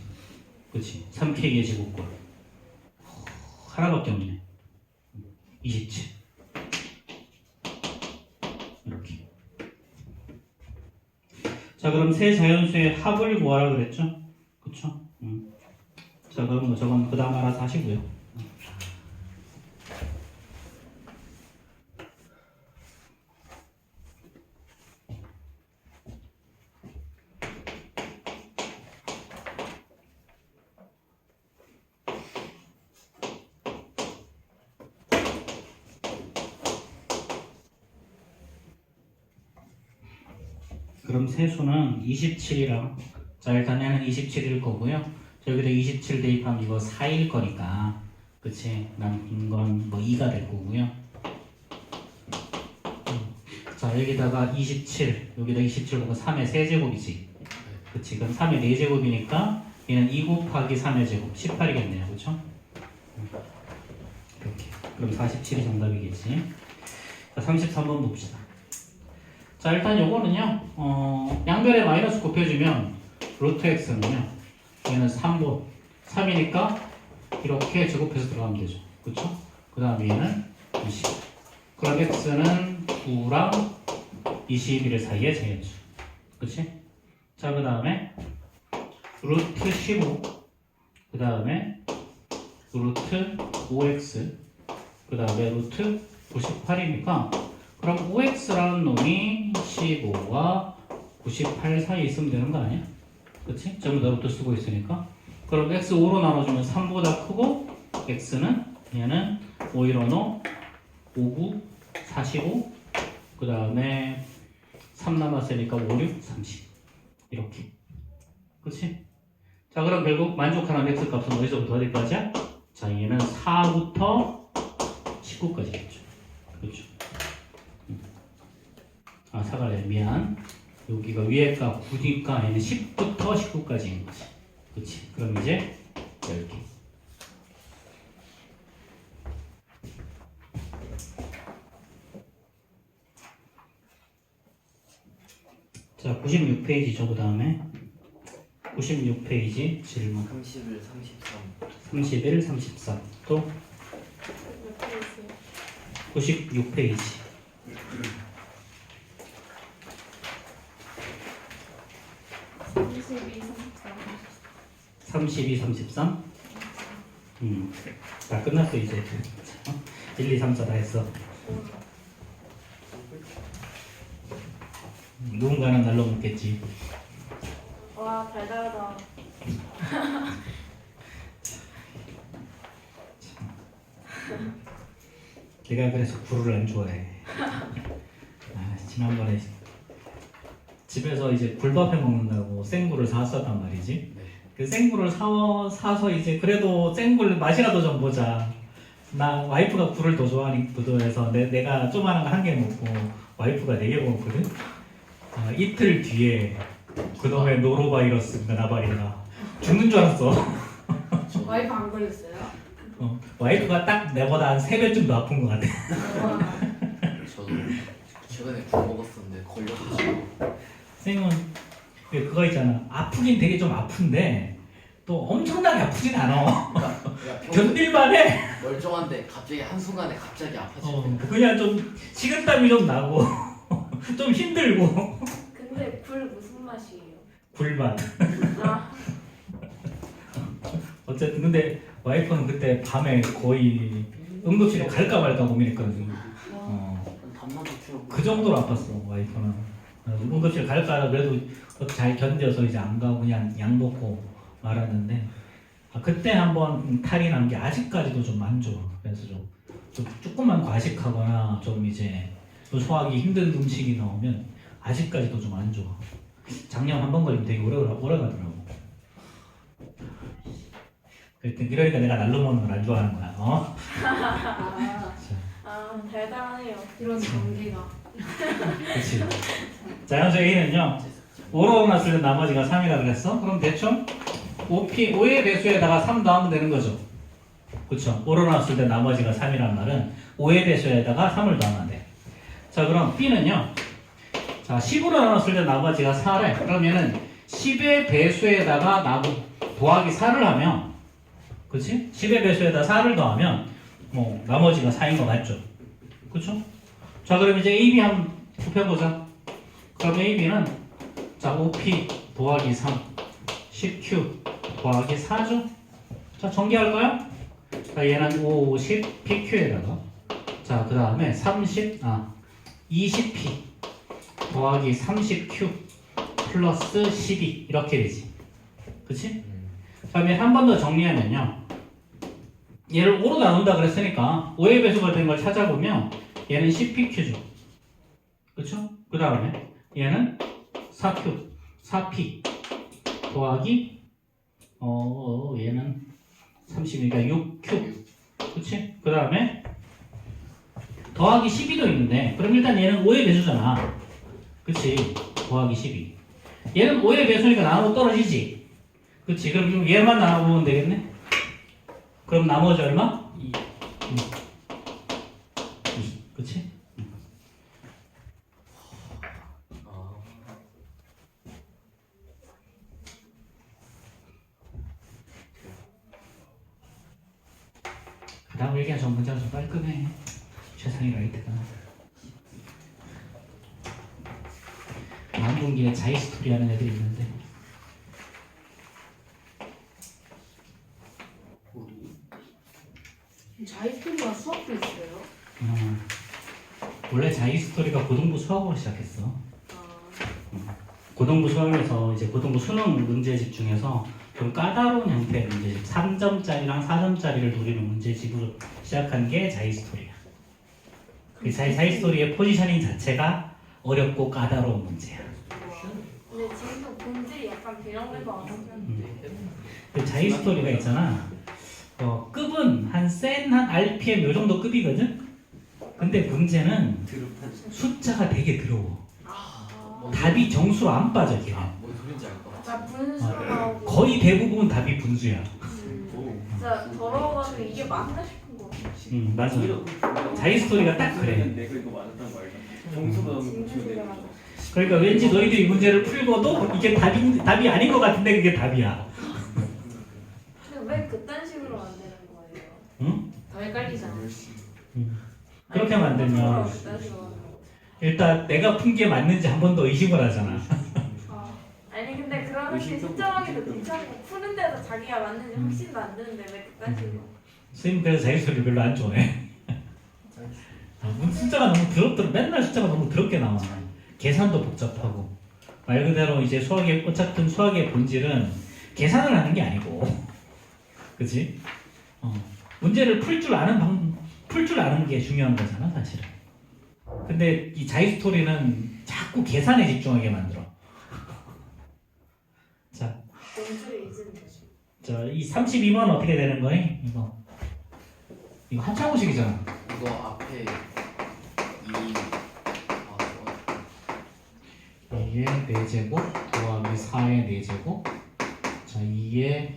그치? 3k의 제곱꼴. 하나밖에 없네. 27. 이렇게. 자, 그럼 세 자연수의 합을 구하라 그랬죠? 그쵸? 자, 그럼 뭐 저건 그 다음 알아서 하시고요. 그럼 세수는 27이랑 자, 일단 얘는 27일 거고요. 여기다 27 대입하면 이거 4일 거니까 그치? 남긴 건 뭐 2가 될 거고요. 자, 여기다가 27 여기다 27 곱하기 3의 세제곱이지. 그치? 그럼 3의 4제곱이니까 얘는 2 곱하기 3의 제곱 18이겠네요. 그쵸? 이렇게. 그럼 47이 정답이겠지. 자, 33번 봅시다. 자, 일단 요거는요, 양변에 마이너스 곱해주면 루트 x는요, 얘는 3분 3이니까 이렇게 제곱해서 들어가면 되죠. 그쵸? 그 다음에 얘는 20. 그럼 x는 9랑 21일 사이의 자연수. 그치? 자, 그 다음에 루트 15. 그 다음에 루트 5x. 그 다음에 루트 98이니까 그럼 5x라는 놈이 15와 98 사이에 있으면 되는 거 아니야? 그치? 전부 다 루트 쓰고 있으니까. 그럼 x 5로 나눠주면 3보다 크고 x는 얘는 5, 1, 5, 5, 9, 45. 그 다음에 3 남았으니까 5, 6, 30. 이렇게. 그치? 자, 그럼 결국 만족하는 x 값은 어디서부터 어디까지야? 자, 얘는 4부터 19까지겠죠. 그렇죠? 아, 사과래. 미안. 여기가 위에 값 9니까 얘는 10부터 19까지인 거지. 그치? 그럼 이제 10개. 자, 96페이지죠. 그 다음에 96페이지 질문 31, 33. 31, 33. 또 몇 페이지? 96페이지 32, 33. 다 끝났어 이제. 1, 2, 3, 4 다 했어. 누군가는 날로 먹겠지. 와, 달달하다. 내가 그래서 굴을 안 좋아해. 아, 지난번에 집에서 이제 굴밥 해 먹는다고 생굴을 사왔었단 말이지. 네. 그 생굴을 사서 이제 그래도 생굴 맛이라도 좀 보자. 나 와이프가 굴을 더 좋아하니까 해서 내가 조그마한 거 한 개 먹고 와이프가 4개 먹었거든. 아, 이틀 뒤에 그놈의 노로바이러스인가 나발인가 죽는 줄 알았어. 와이프 안 걸렸어요? 와이프가 딱 내보다 한 3배쯤 더 아픈 것 같아. 와, 저도 최근에 굴 먹었었는데 걸려가지고. 선생님은 그거 있잖아. 아프긴 되게 좀 아픈데 또 엄청나게 아프진 않아. 그러니까 견딜만 해. 멀쩡한데 갑자기 한순간에 갑자기 아파지는 그냥 좀 식은땀이 좀 나고 좀 힘들고 근데 굴 무슨 맛이에요? 굴맛. 아, 어쨌든 근데 와이프는 그때 밤에 거의 응급실에 갈까 말까 고민했거든. 담만 붙여. 그 정도로 아팠어 와이프는. 그래서 응급실 갈까 그래도 잘 견뎌서 이제 안 가고 그냥 약 먹고 말았는데 그때 한번 탈이 난 게 아직까지도 좀 안 좋아. 그래서 좀 조금만 과식하거나 좀 이제 또 소화하기 힘든 음식이 나오면 아직까지도 좀 안 좋아. 작년 한 번 걸리면 되게 오래 가더라고. 그러니까 내가 날로 먹는 걸 안 좋아하는 거야. 어? 대단하네요. 이런 전개가. 그렇지. 자연수 A는요 5로 났을 때 나머지가 3이라 그랬어? 그럼 대충 5의 배수에다가 3 더하면 되는 거죠. 그쵸? 5로 났을 때 나머지가 3이란 말은 5의 배수에다가 3을 더하면 돼. 자 그럼 B는요 자 10으로 나눴을 때 나머지가 4래. 그럼 얘는 10의 배수에다가 더하기 4를 하면 그치? 10의 배수에다 4를 더하면 뭐 나머지가 4인 거 맞죠? 그쵸? 자 그럼 이제 AB 한번 곱해보자. 그럼 AB는 자 5P 더하기 3 10Q 더하기 4죠? 자 전개할까요? 자 얘는 50 PQ에다가 자 그 다음에 20P 더하기 30Q 플러스 12 이렇게 되지. 그치? 자 그러면 한 번 더 정리하면요 얘를 5로 나눈다 그랬으니까 5의 배수가 된 걸 찾아보면 얘는 10PQ죠. 그쵸? 그 다음에 얘는 4Q, 4P 더하기 얘는 30이니까 6Q. 그치? 그 다음에 더하기 12도 있는데 그럼 일단 얘는 5의 배수잖아. 그치? 더하기 12. 얘는 5의 배수니까 나누고 떨어지지. 그치? 그럼 얘만 나눠보면 되겠네? 그럼 나머지 얼마? 2. 그치? 그 다음 얘기한 전 문장 좀 깔끔해. 최상위 라이트가. 다음 분기에 자이스토리 하는 애들이 있는데 자이스토리가 수업도 있어요? 원래 자이스토리가 고등부 수학으로 시작했어. 아, 고등부 수학에서 이제 고등부 수능 문제집 중에서 좀 까다로운 형태의 문제집 3점짜리랑 4점짜리를 노리는 문제집으로 시작한 게 자이스토리야. 그 자이스토리의 포지셔닝 자체가 어렵고 까다로운 문제야. 근데 지금도 본질이 약간 비슷한 거 같아요. 그 자이스토리가 있잖아. 급은 한 RPM 요 정도 급이거든? 근데 문제는 숫자가 되게 더러워. 답이 정수로 안 빠져, 걔는. 뭔 소린지 알 것 같아. 자 분수하고 거의 대부분 답이 분수야. 진짜 더러워가지고 이게 맞나 싶은 거. 맞아. 자이스토리가 딱 그래. 내가 이거 맞았단 말이야. 정수가 너무 진짜 고치면 되는 맞아. 그러니까 왠지 너희들이 이 문제를 풀고도 이게 답이 아닌 것 같은데 그게 답이야. 근데 왜 그딴 식으로 만드는 거예요? 응? 더 헷갈리잖아. 그렇게 만들면 그딴 식으로 만드는 거. 일단 내가 푼 게 맞는지 한 번 더 의심을 하잖아. 아니 근데 그렇게 특정하게도 괜찮고 푸는데도 자기가 맞는지 확신도 안 드는데 왜 그딴 식으로? 선생님 그래서 자기소리 별로 안 좋아해. 숫자가 너무 더럽더라. 맨날 숫자가 너무 더럽게 나와. 계산도 복잡하고. 말 그대로 이제 어쨌든 수학의 본질은 계산을 하는 게 아니고, 그치? 문제를 풀 줄 아는 게 중요한 거잖아, 사실은. 근데 이 자이스토리는 자꾸 계산에 집중하게 만들어. 자, 본질을 잊은 거지. 이 32번 어떻게 되는 거니? 이거 합창호식이잖아. 이거 앞에 2의 4제곱 더하기 4의 4제곱 자 2의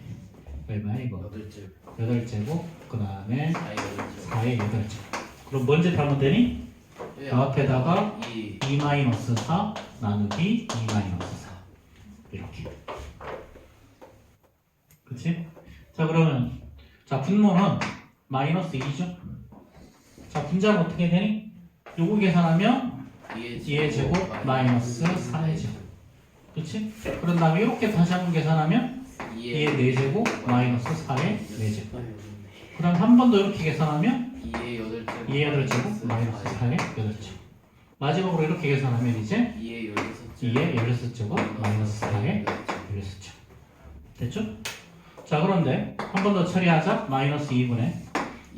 얼마야 이거 8제곱 그 다음에 4의 8제곱 그럼 뭔지 하면 되니? 그 앞에다가 2-4 나누기 2-4 이렇게 그치? 자 그러면 자 분모는 마이너스 2죠? 자 분자는 어떻게 되니? 요거 계산하면 2의 제곱 마이너스 4의 제곱 그치? 그런 다음에 이렇게 다시 한번 계산하면 2의 4제곱 마이너스 4의 4제곱 그 다음 한 번 더 이렇게 계산하면 2의 8제곱 마이너스 4의 8제곱 마지막으로 이렇게 계산하면 이제 2의 16제곱 마이너스 4의 16제곱 됐죠? 자 그런데 한 번 더 처리하자 마이너스 2분의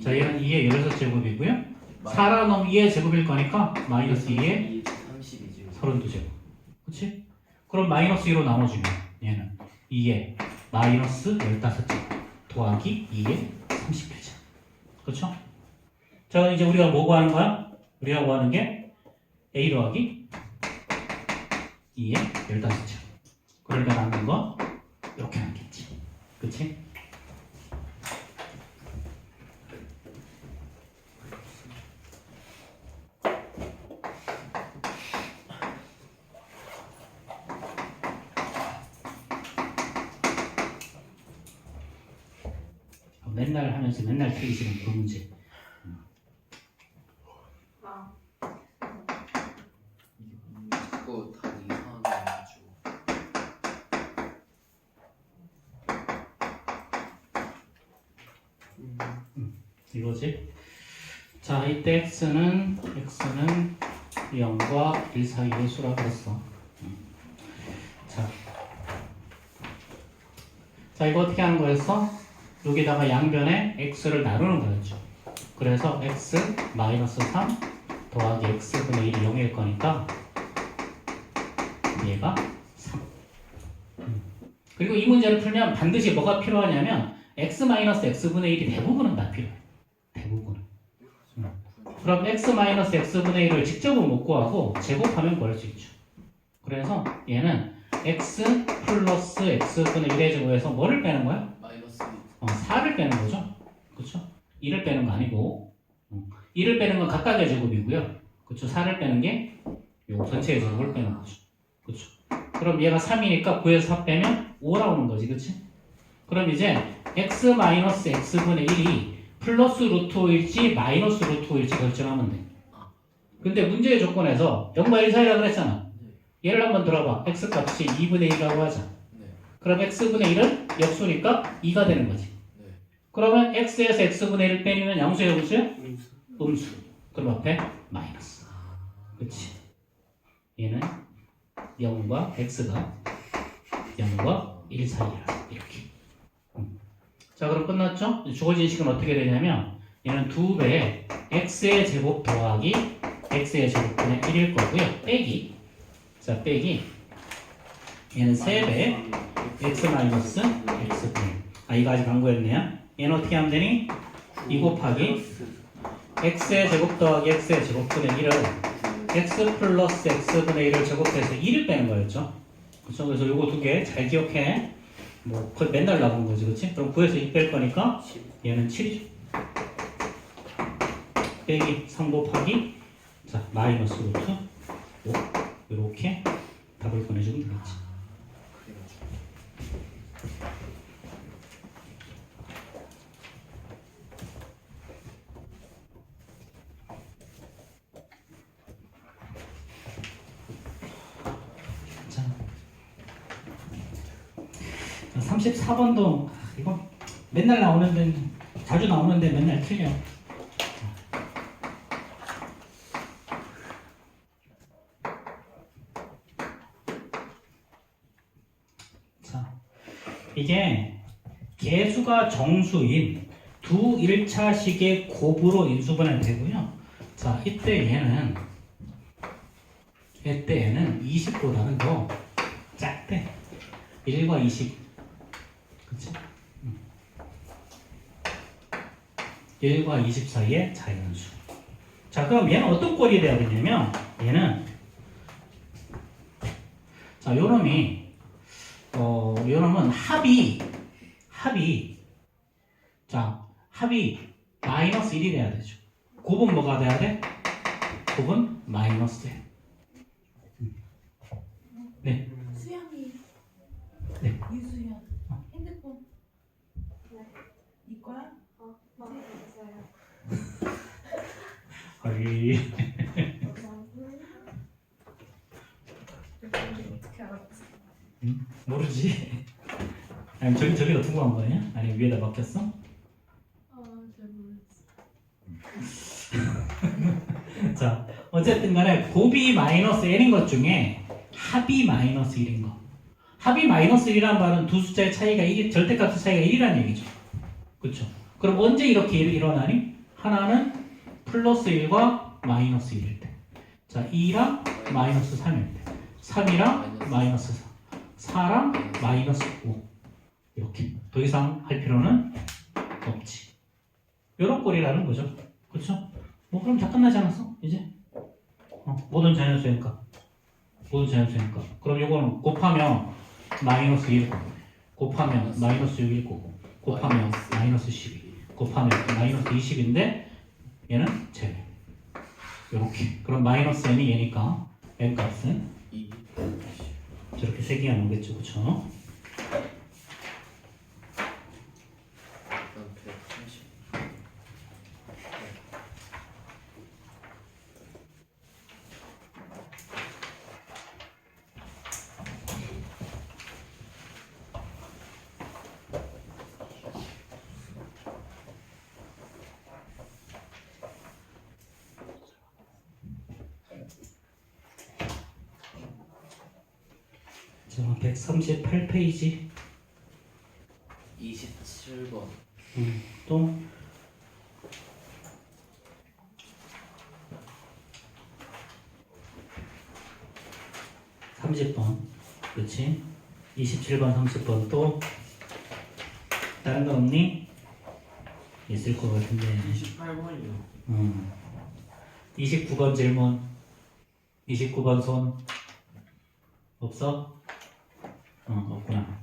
자 얘는 2의 16제곱이고요 4 나누면 2의 제곱일 거니까 마이너스 2의 32제곱. 32제곱. 그치? 그럼 마이너스 2로 나눠주면 얘는 2의 마이너스 15제곱 더하기 2의 31제곱. 그쵸? 자, 이제 우리가 뭐 구하는 거야? 우리가 구하는 게 a 더하기 2의 15제곱. 그러니까 남는 거 이렇게 남겠지. 그치? 맨날 하면서 맨날 틀리시는 그 문제. 아, 그거 다 이상하게 해가지고. 이거지? 자, 이때 x는 0과 1 사이의 수라고 했어. 자, 이거 어떻게 하는 거였어? 여기다가 양변에 x를 나누는 거였죠. 그래서 x 마이너스 3 더하기 x분의 1이 0일 거니까 얘가 3. 그리고 이 문제를 풀면 반드시 뭐가 필요하냐면 x 마이너스 x분의 1이 대부분은 다 필요해. 대부분은. 그럼 x 마이너스 x분의 1을 직접은 못 구하고 제곱하면 구할 수 있죠. 그래서 얘는 x 플러스 x분의 1의 제곱에서 뭐를 빼는 거야? 마이너스 4를 빼는 거죠. 그렇죠? 1을 빼는 거 아니고 1을 빼는 건 각각의 제곱이고요. 그렇죠? 4를 빼는 게 요 전체의 제곱을 빼는 거죠. 그렇죠? 그럼 얘가 3이니까 9에서 4 빼면 5 나오는 거지. 그렇지? 그럼 이제 x 마이너스 x분의 1이 플러스 루트 5일지 마이너스 루트 5일지 결정하면 돼. 근데 문제의 조건에서 0과 1 사이라 그랬잖아. 얘를 한번 들어봐. x 값이 2분의 1이라고 하자. 네. 그럼 x분의 1은 역수니까 2가 되는 거지. 네. 그러면 x에서 x분의 1 빼면 양수야, 음수야? 음수. 그럼 앞에 마이너스. 그치? 얘는 0과 x가 0과 1 사이야. 이렇게. 자, 그럼 끝났죠? 주어진 식은 어떻게 되냐면 얘는 2배의 x의 제곱 더하기 x의 제곱분의 1일 거고요. 빼기. 자, 빼기. 얘는 3배의 x 마이너스 x분의 1. 이거 아직 안 구했네요. 얘는 어떻게 하면 되니? 2 곱하기 x의 제곱 더하기 x의 제곱분의 1을 x 플러스 x분의 1을 제곱해서 1을 빼는 거였죠. 그렇죠? 그래서 요거 두 개 잘 기억해. 뭐 거의 맨날 나온 거지, 그렇지? 그럼 9에서 2 뺄 거니까 얘는 7이죠. 빼기 3 곱하기 자 마이너스 루트 5 이렇게 답을 보내주면 되겠지. 자, 34번도 이거 맨날 나오는데 자주 나오는데 맨날 틀려. 자, 이게 개수가 정수인 두 1차식의 곱으로 인수분해 되고요. 자, 이때 얘는 20보다는 더 작대. 1과 20. 그치? 1과 20 사이의 자연수. 자, 그럼 얘는 어떤 꼴이 돼야 되냐면 얘는 자, 요놈이 요놈은 합이 마이너스 1이 돼야 되죠. 곱은 뭐가 돼야 돼? 곱은 마이너스 돼. 네. 수영이. 네. 유수연. 핸드폰. 네 거야? 맞았어요. 아이. 어떻게 알았지? 모르지. 아니 저기다 두고 간 거 아니야? 아니 위에다 막혔어? 잘 모르겠어. 자, 어쨌든 간에 곱이 마이너스 n인 것 중에 합이 마이너스 1인 거. 합이 마이너스 1이란 말은 두 숫자의 차이가 절대값의 차이가 1이라는 얘기죠. 그렇죠? 그럼 언제 이렇게 일어나니? 하나는 플러스 1과 마이너스 1일 때. 자, 2랑 마이너스 3일 때. 3이랑 마이너스 4. 4랑 마이너스 5. 이렇게. 더 이상 할 필요는 없지. 요런 꼴이라는 거죠. 그쵸? 뭐 그럼 다 끝나지 않았어? 이제? 모든 자연수니까. 모든 자연수니까. 그럼 요거는 곱하면 마이너스 1 곱하면 마이너스 6일 거고 곱하면 마이너스 12 곱하면 마이너스 20인데 얘는 제외. 요렇게. 그럼 마이너스 n이 얘니까 n 값은 2 저렇게 세 개가 나오겠죠. 그쵸? 일단 130 자, 138페이지. 27번 또 30번. 그렇지? 27번, 30번 또 다른 거 없니? 있을 것 같은데. 28번이요. 29번 질문. 29번 손. 없어? 없구나.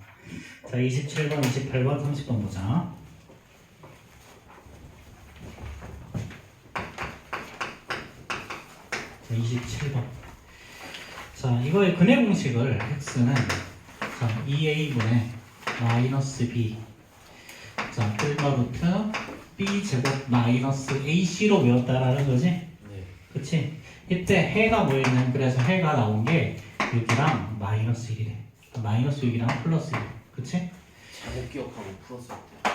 자, 27번, 28번, 30번 보자. 자, 27번. 자, 이거의 근해 공식을 x는 자, 2a분의 마이너스 b 자, 플러 루트 b 제곱 마이너스 ac로 외웠다라는 거지? 네 그치? 이때 해가 뭐였냐면 그래서 해가 나온 게 6이랑 마이너스 1이래. 마이너스 6이랑 플러스 1. 그치? 잘못 기억하고 풀었을 때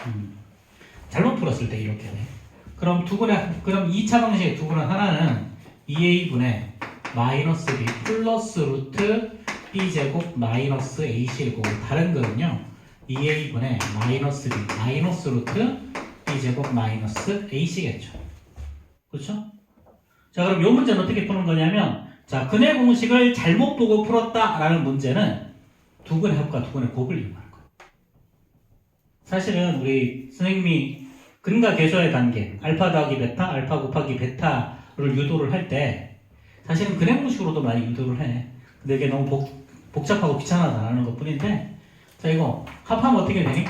잘못 풀었을 때 이렇게 돼. 그럼 그럼 2차 방식의 두 분은 하나는 2a분의 마이너스 b 플러스 루트 b 제곱 마이너스 ac이고 다른 거는요 2a분의 마이너스 b 마이너스 루트 b 제곱 마이너스 ac겠죠. 그렇죠? 자, 그럼 이 문제는 어떻게 푸는 거냐면 자, 근해 공식을 잘못 보고 풀었다라는 문제는 두근의 합과 두근의 곱을 이용하는 거예요. 사실은 우리 선생님이 근과 계수의 단계 알파 더하기 베타, 알파 곱하기 베타를 유도를 할 때 사실은 근해 공식으로도 많이 유도를 해. 근데 이게 너무 복잡하고 귀찮아서라는 것 뿐인데 자, 이거 합하면 어떻게 되니?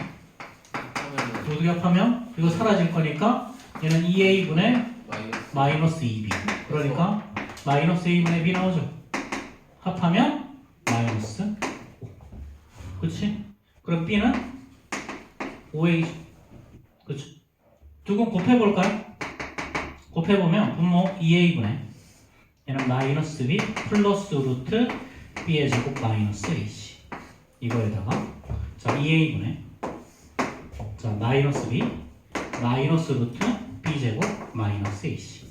하면은 두 개 합하면 이거 사라질 거니까 얘는 2a분의 마이너스 2b 그러니까 마이너스 2분의 b 나오죠. 합하면 마이너스 5 그치? 그럼 b는 5a죠. 그쵸? 두 건 곱해볼까요? 곱해보면 분모 2a분의 얘는 마이너스 b 플러스 루트 b의 제곱 마이너스 ac 이거에다가 자 2a분의 자 마이너스 b 마이너스 루트 b 제곱 마이너스 ac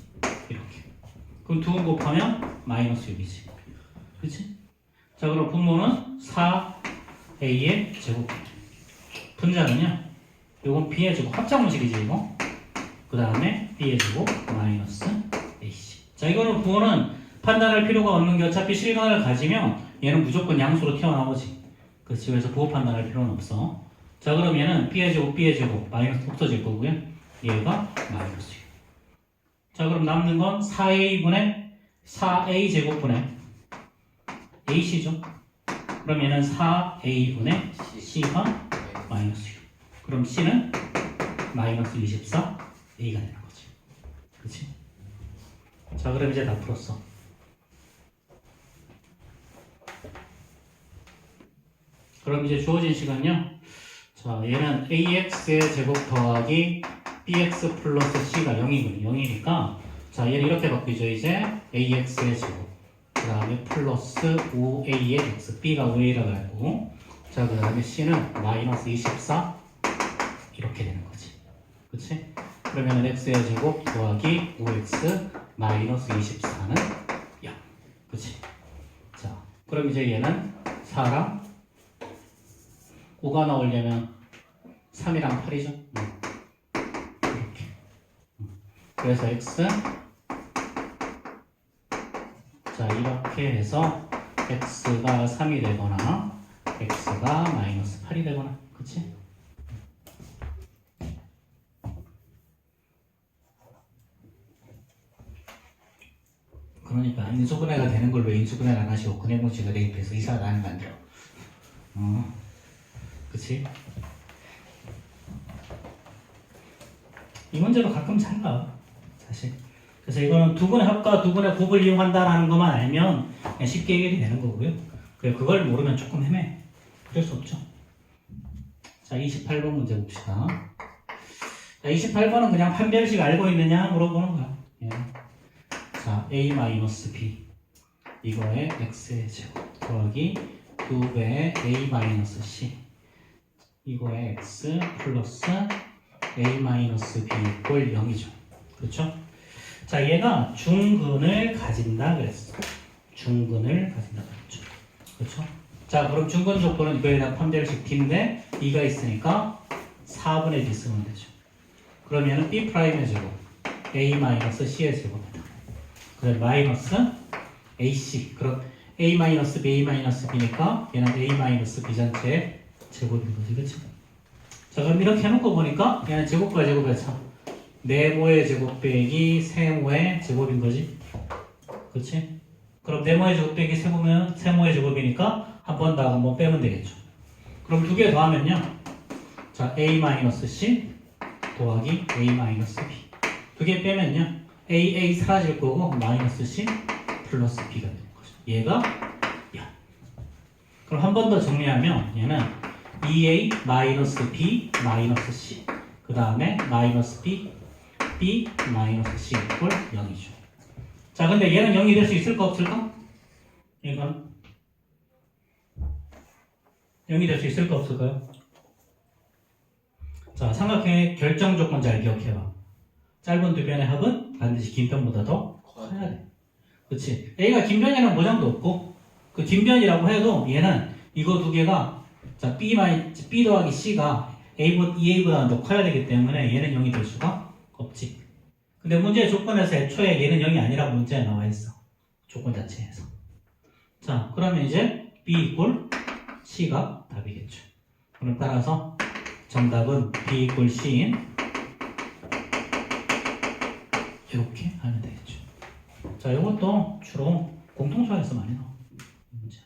이렇게. 그럼 두 번 곱하면 마이너스 6이지. 그치? 자, 그럼 분모는 4a의 제곱. 분자는요, 요건 b의 제곱 합작문식이지, 이거. 그 다음에 b의 제곱 마이너스 ac. 자, 이거는 부호는 판단할 필요가 없는 게 어차피 실간을 가지면 얘는 무조건 양수로 튀어나오지. 그치? 그래서 부호 판단할 필요는 없어. 자, 그럼 얘는 b의 제곱 마이너스 없어질 거고요. 얘가 마이너스 6. 자, 그럼 남는 건 4a분의 4a 제곱분의 ac죠. 그럼 얘는 4a분의 c가 마이너스 6. 그럼 c는 마이너스 24a가 되는 거지. 그치? 자, 그럼 이제 다 풀었어. 그럼 이제 주어진 시간요. 자, 얘는 ax의 제곱 더하기 bx 플러스 c가 0이군요. 0이니까 자, 얘는 이렇게 바뀌죠. 이제 ax의 제곱 그 다음에 플러스 5a의 x b가 5a라고 했고 자, 그 다음에 c는 마이너스 24 이렇게 되는 거지. 그치? 그러면 x의 제곱 더하기 5x 마이너스 24는 0 그치? 자, 그럼 이제 얘는 4랑 5가 나오려면 3이랑 8이죠? 이렇게. 그래서 x 자 이렇게 해서 x가 3이 되거나 x가 마이너스 8이 되거나 그치? 그러니까 인수분해가 되는 걸 왜 인수분해를 안 하시고 근해공식을 대입해서 이사를 안 만들어 그치? 이 문제도 가끔 잘 나와 사실. 그래서 이거는 두근의 합과 두근의 곱을 이용한다라는 것만 알면 그냥 쉽게 해결이 되는 거고요. 그걸 모르면 조금 헤매. 그럴 수 없죠. 자, 28번 문제 봅시다. 자, 28번은 그냥 판별식 알고 있느냐 물어보는 거야. 예. 자, a-b 이거의 x의 제곱 더하기 2배의 a-c 이거의 x 플러스 a-b 이꼴 0이죠. 그렇죠? 자, 얘가 중근을 가진다 그랬어. 중근을 가진다 그랬죠. 그렇죠? 자, 그럼 중근 조건은 이거에 대한 판별식 D인데 2가 있으니까 4분의 D 쓰면 되죠. 그러면은 B'의 제곱 A-C의 제곱이다. 그래 마이너스 AC. 그럼 A-B, A-B니까 얘는 A-B 전체의 제곱인 거지. 그치? 자, 그럼 이렇게 해놓고 보니까 얘는 제곱과 제곱에서 네모의 제곱 빼기 세모의 제곱인 거지. 그치? 그럼 네모의 제곱 빼기 세모의 제곱이니까 한 번 더 한 번 빼면 되겠죠. 그럼 두 개 더하면요. 자, A-C 더하기 A-B. 두 개 빼면요. A 사라질 거고 마이너스 C 플러스 B가 되는 거죠. 얘가 0. 그럼 한 번 더 정리하면 얘는 2A 마이너스 B 마이너스 C 그 다음에 마이너스 B 마이너스 C 이꼴 0이죠. 자, 근데 얘는 0이 될 수 있을까 없을까? 이건 0이 될 수 있을까 없을까요? 자, 삼각형의 결정 조건 잘 기억해봐. 짧은 두 변의 합은 반드시 긴 변보다 더 커야 돼. 그치? A가 긴 변이라는 보장도 없고 그 긴 변이라고 해도 얘는 이거 두 개가 자 B 더하기 C가 EA보다는 더 커야 되기 때문에 얘는 0이 될 수가 없지. 근데 문제의 조건에서 애초에 얘는 0이 아니라고 문제에 나와 있어. 조건 자체에서. 자, 그러면 이제 B 이꼴 C가 답이겠죠. 그럼 따라서 정답은 B 이꼴 C인 이렇게 하면 되겠죠. 자, 이것도 주로 공통수학에서 많이 나와. 문제.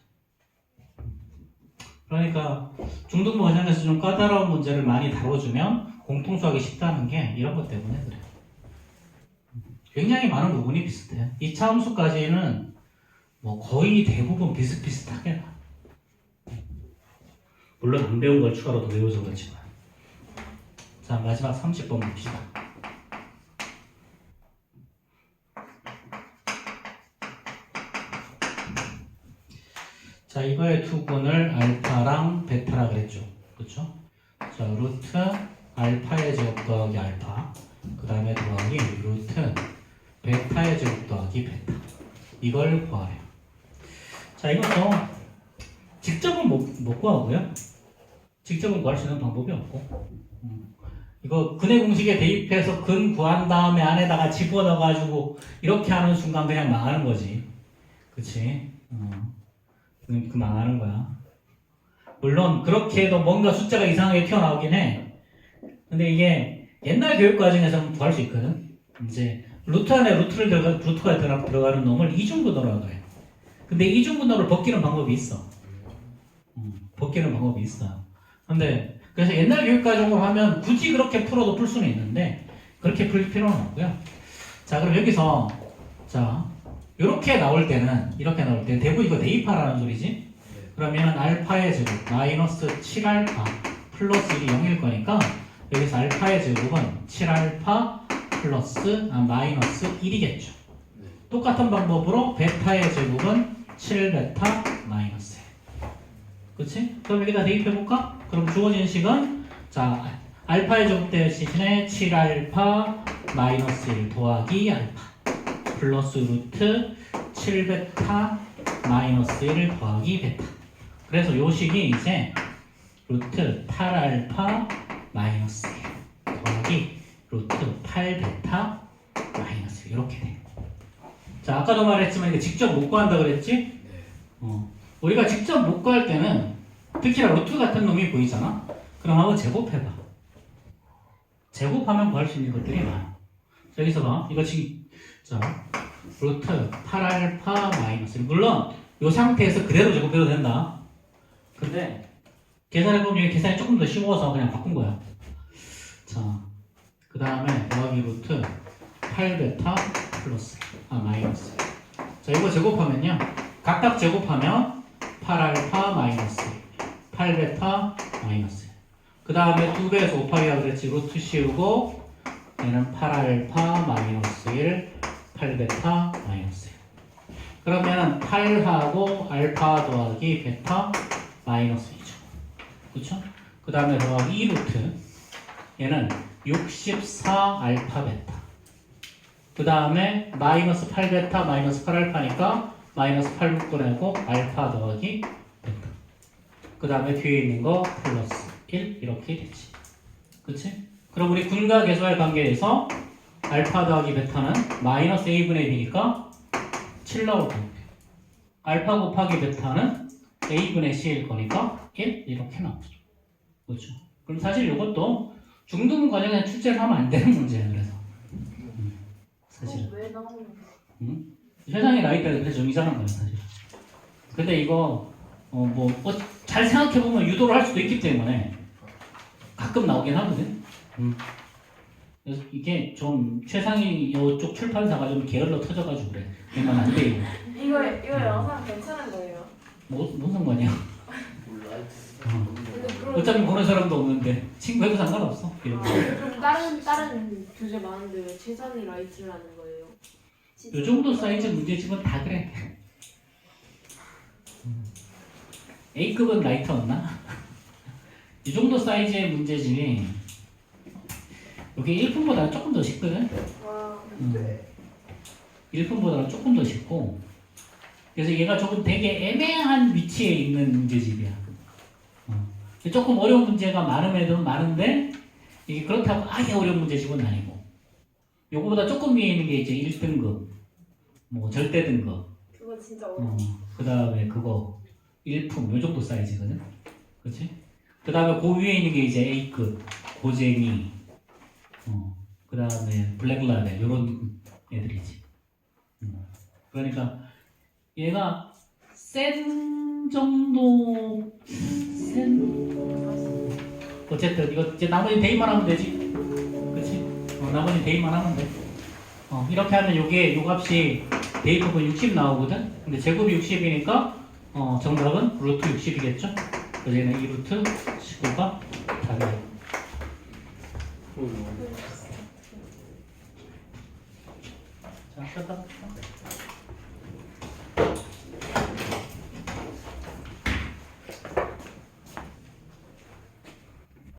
그러니까 중등부 과정에서 좀 까다로운 문제를 많이 다뤄주면 공통수학이 쉽다는 게 이런 것 때문에 그래요. 굉장히 많은 부분이 비슷해요. 2차 함수까지는 뭐 거의 대부분 비슷비슷하게 가. 물론 안 배운 걸 추가로 더 외워서 그렇지만. 자, 마지막 30번 봅시다. 자, 이거의 투근을 알파랑 베타라 그랬죠. 그렇죠? 자, 루트 알파의 제곱 더하기 알파 그 다음에 더하기 루트 베타의 제곱 더하기 베타 이걸 구하래요. 자, 이것도 직접은 못 구하고요. 직접은 구할 수 있는 방법이 없고 이거 근해 공식에 대입해서 근 구한 다음에 안에다가 집어넣어가지고 이렇게 하는 순간 그냥 망하는 거지. 그치? 그 망하는 거야. 물론 그렇게 해도 뭔가 숫자가 이상하게 튀어나오긴 해. 근데 이게 옛날 교육 과정에서는 구할 수 있거든. 이제 루트 안에 루트가 들어가는 놈을 이중분호라고 해. 근데 이중분호를 벗기는 방법이 있어. 벗기는 방법이 있어. 근데 그래서 옛날 교육 과정으로 하면 굳이 그렇게 풀어도 풀 수는 있는데 그렇게 풀 필요는 없고요. 자, 그럼 여기서 자 이렇게 나올 때는 대부분 이거 대입하라는 소리지. 그러면 알파의 제곱 마이너스 7알파 플러스 1이 0일 거니까 여기서 알파의 제곱은 7알파 플러스 마이너스 1이겠죠. 똑같은 방법으로 베타의 제곱은 7베타 마이너스 1. 그치? 그럼 여기다 대입해볼까? 그럼 주어진 식은 자 알파의 제곱 대신에 7알파 마이너스 1 더하기 알파 플러스 루트 7베타 마이너스 1 더하기 베타. 그래서 요 식이 이제 루트 8알파 마이너스 1 더하기 루트 8베타 마이너스 이렇게 돼. 자, 아까도 말했지만 이거 직접 못 구한다 그랬지? 네. 우리가 직접 못 구할 때는 특히나 루트 같은 놈이 보이잖아? 그럼 한번 제곱해봐. 제곱하면 구할 수 있는 것들이 많아. 자, 여기서 봐. 이거 지금, 자, 루트 8알파 마이너스. 물론, 이 상태에서 그대로 제곱해도 된다. 근데, 계산해보면 여기 계산이 조금 더 쉬워서 그냥 바꾼 거야. 자, 그 다음에 더하기 루트 8베타 플러스, 마이너스. 자, 이거 제곱하면요. 각각 제곱하면 8알파 마이너스 8베타 마이너스 그 다음에 2배에서 곱하기가 그랬지 루트 씌우고 얘는 8알파 마이너스 1 8베타 마이너스 1 그러면 8하고 알파 더하기 베타 마이너스 2죠 그쵸? 그 다음에 더하기 2루트 얘는 64 알파 베타 그 다음에 마이너스 8베타 마이너스 8알파니까 마이너스 8 묶어내고 알파 더하기 베타 그 다음에 뒤에 있는 거 플러스 1 이렇게 되지 그치? 그럼 우리 군과 계수할 관계에서 알파 더하기 베타는 마이너스 a분의 b니까 7 나올 거고 알파 곱하기 베타는 a분의 c일 거니까 1 이렇게 나오죠 그렇죠? 그럼 사실 이것도 중등 과정에 출제를 하면 안 되는 문제야 그래서 사실은 왜 나오는 거야? 세상에 나이대가 그래서 정의자는 거예요 사실 근데 이거 잘 생각해보면 유도를 할 수도 있기 때문에 가끔 나오긴 하거든 그래서 이게 좀 최상위 이쪽 출판사가 좀 게을러 터져가지고 그래 이러면 안 돼 이거 영상 괜찮은 거예요. 무슨 상관이야 몰라. 근데 그럼 어차피 보는 사람도 없는데 친구해도 상관없어 이런 거. 그럼 다른 교재 많은데 왜 최선의 라이트라는 거예요? 요 정도 사이즈 문제집은 다 그래 A급은 라이터였나? 이 정도 사이즈의 문제집이 여기 1분보다 조금 더 쉽거든? 와 1분보다는 조금 더 쉽고 그래서 얘가 조금 되게 애매한 위치에 있는 문제집이야 조금 어려운 문제가 많은 애들은 많은데 이게 그렇다고 아예 어려운 문제집은 아니고 요거보다 조금 위에 있는 게 이제 1등급 뭐 절대 등급 그거 진짜 어려워. 그 다음에 그거 1품 요 정도 사이즈거든 그치? 그 다음에 그 위에 있는 게 이제 A급 고쟁이 그 다음에 블랙라벨 요런 애들이지 그러니까 얘가 센 정도 어쨌든 이거 이제 나머지 대입만 하면 되지 그치? 나머지 대입만 하면 돼 이렇게 하면 요게 요 값이 대입부분 60 나오거든 근데 제곱이 60이니까 정답은 루트 60이겠죠? 그래서 얘는 2루트 15가 답이에요 자, 끝났다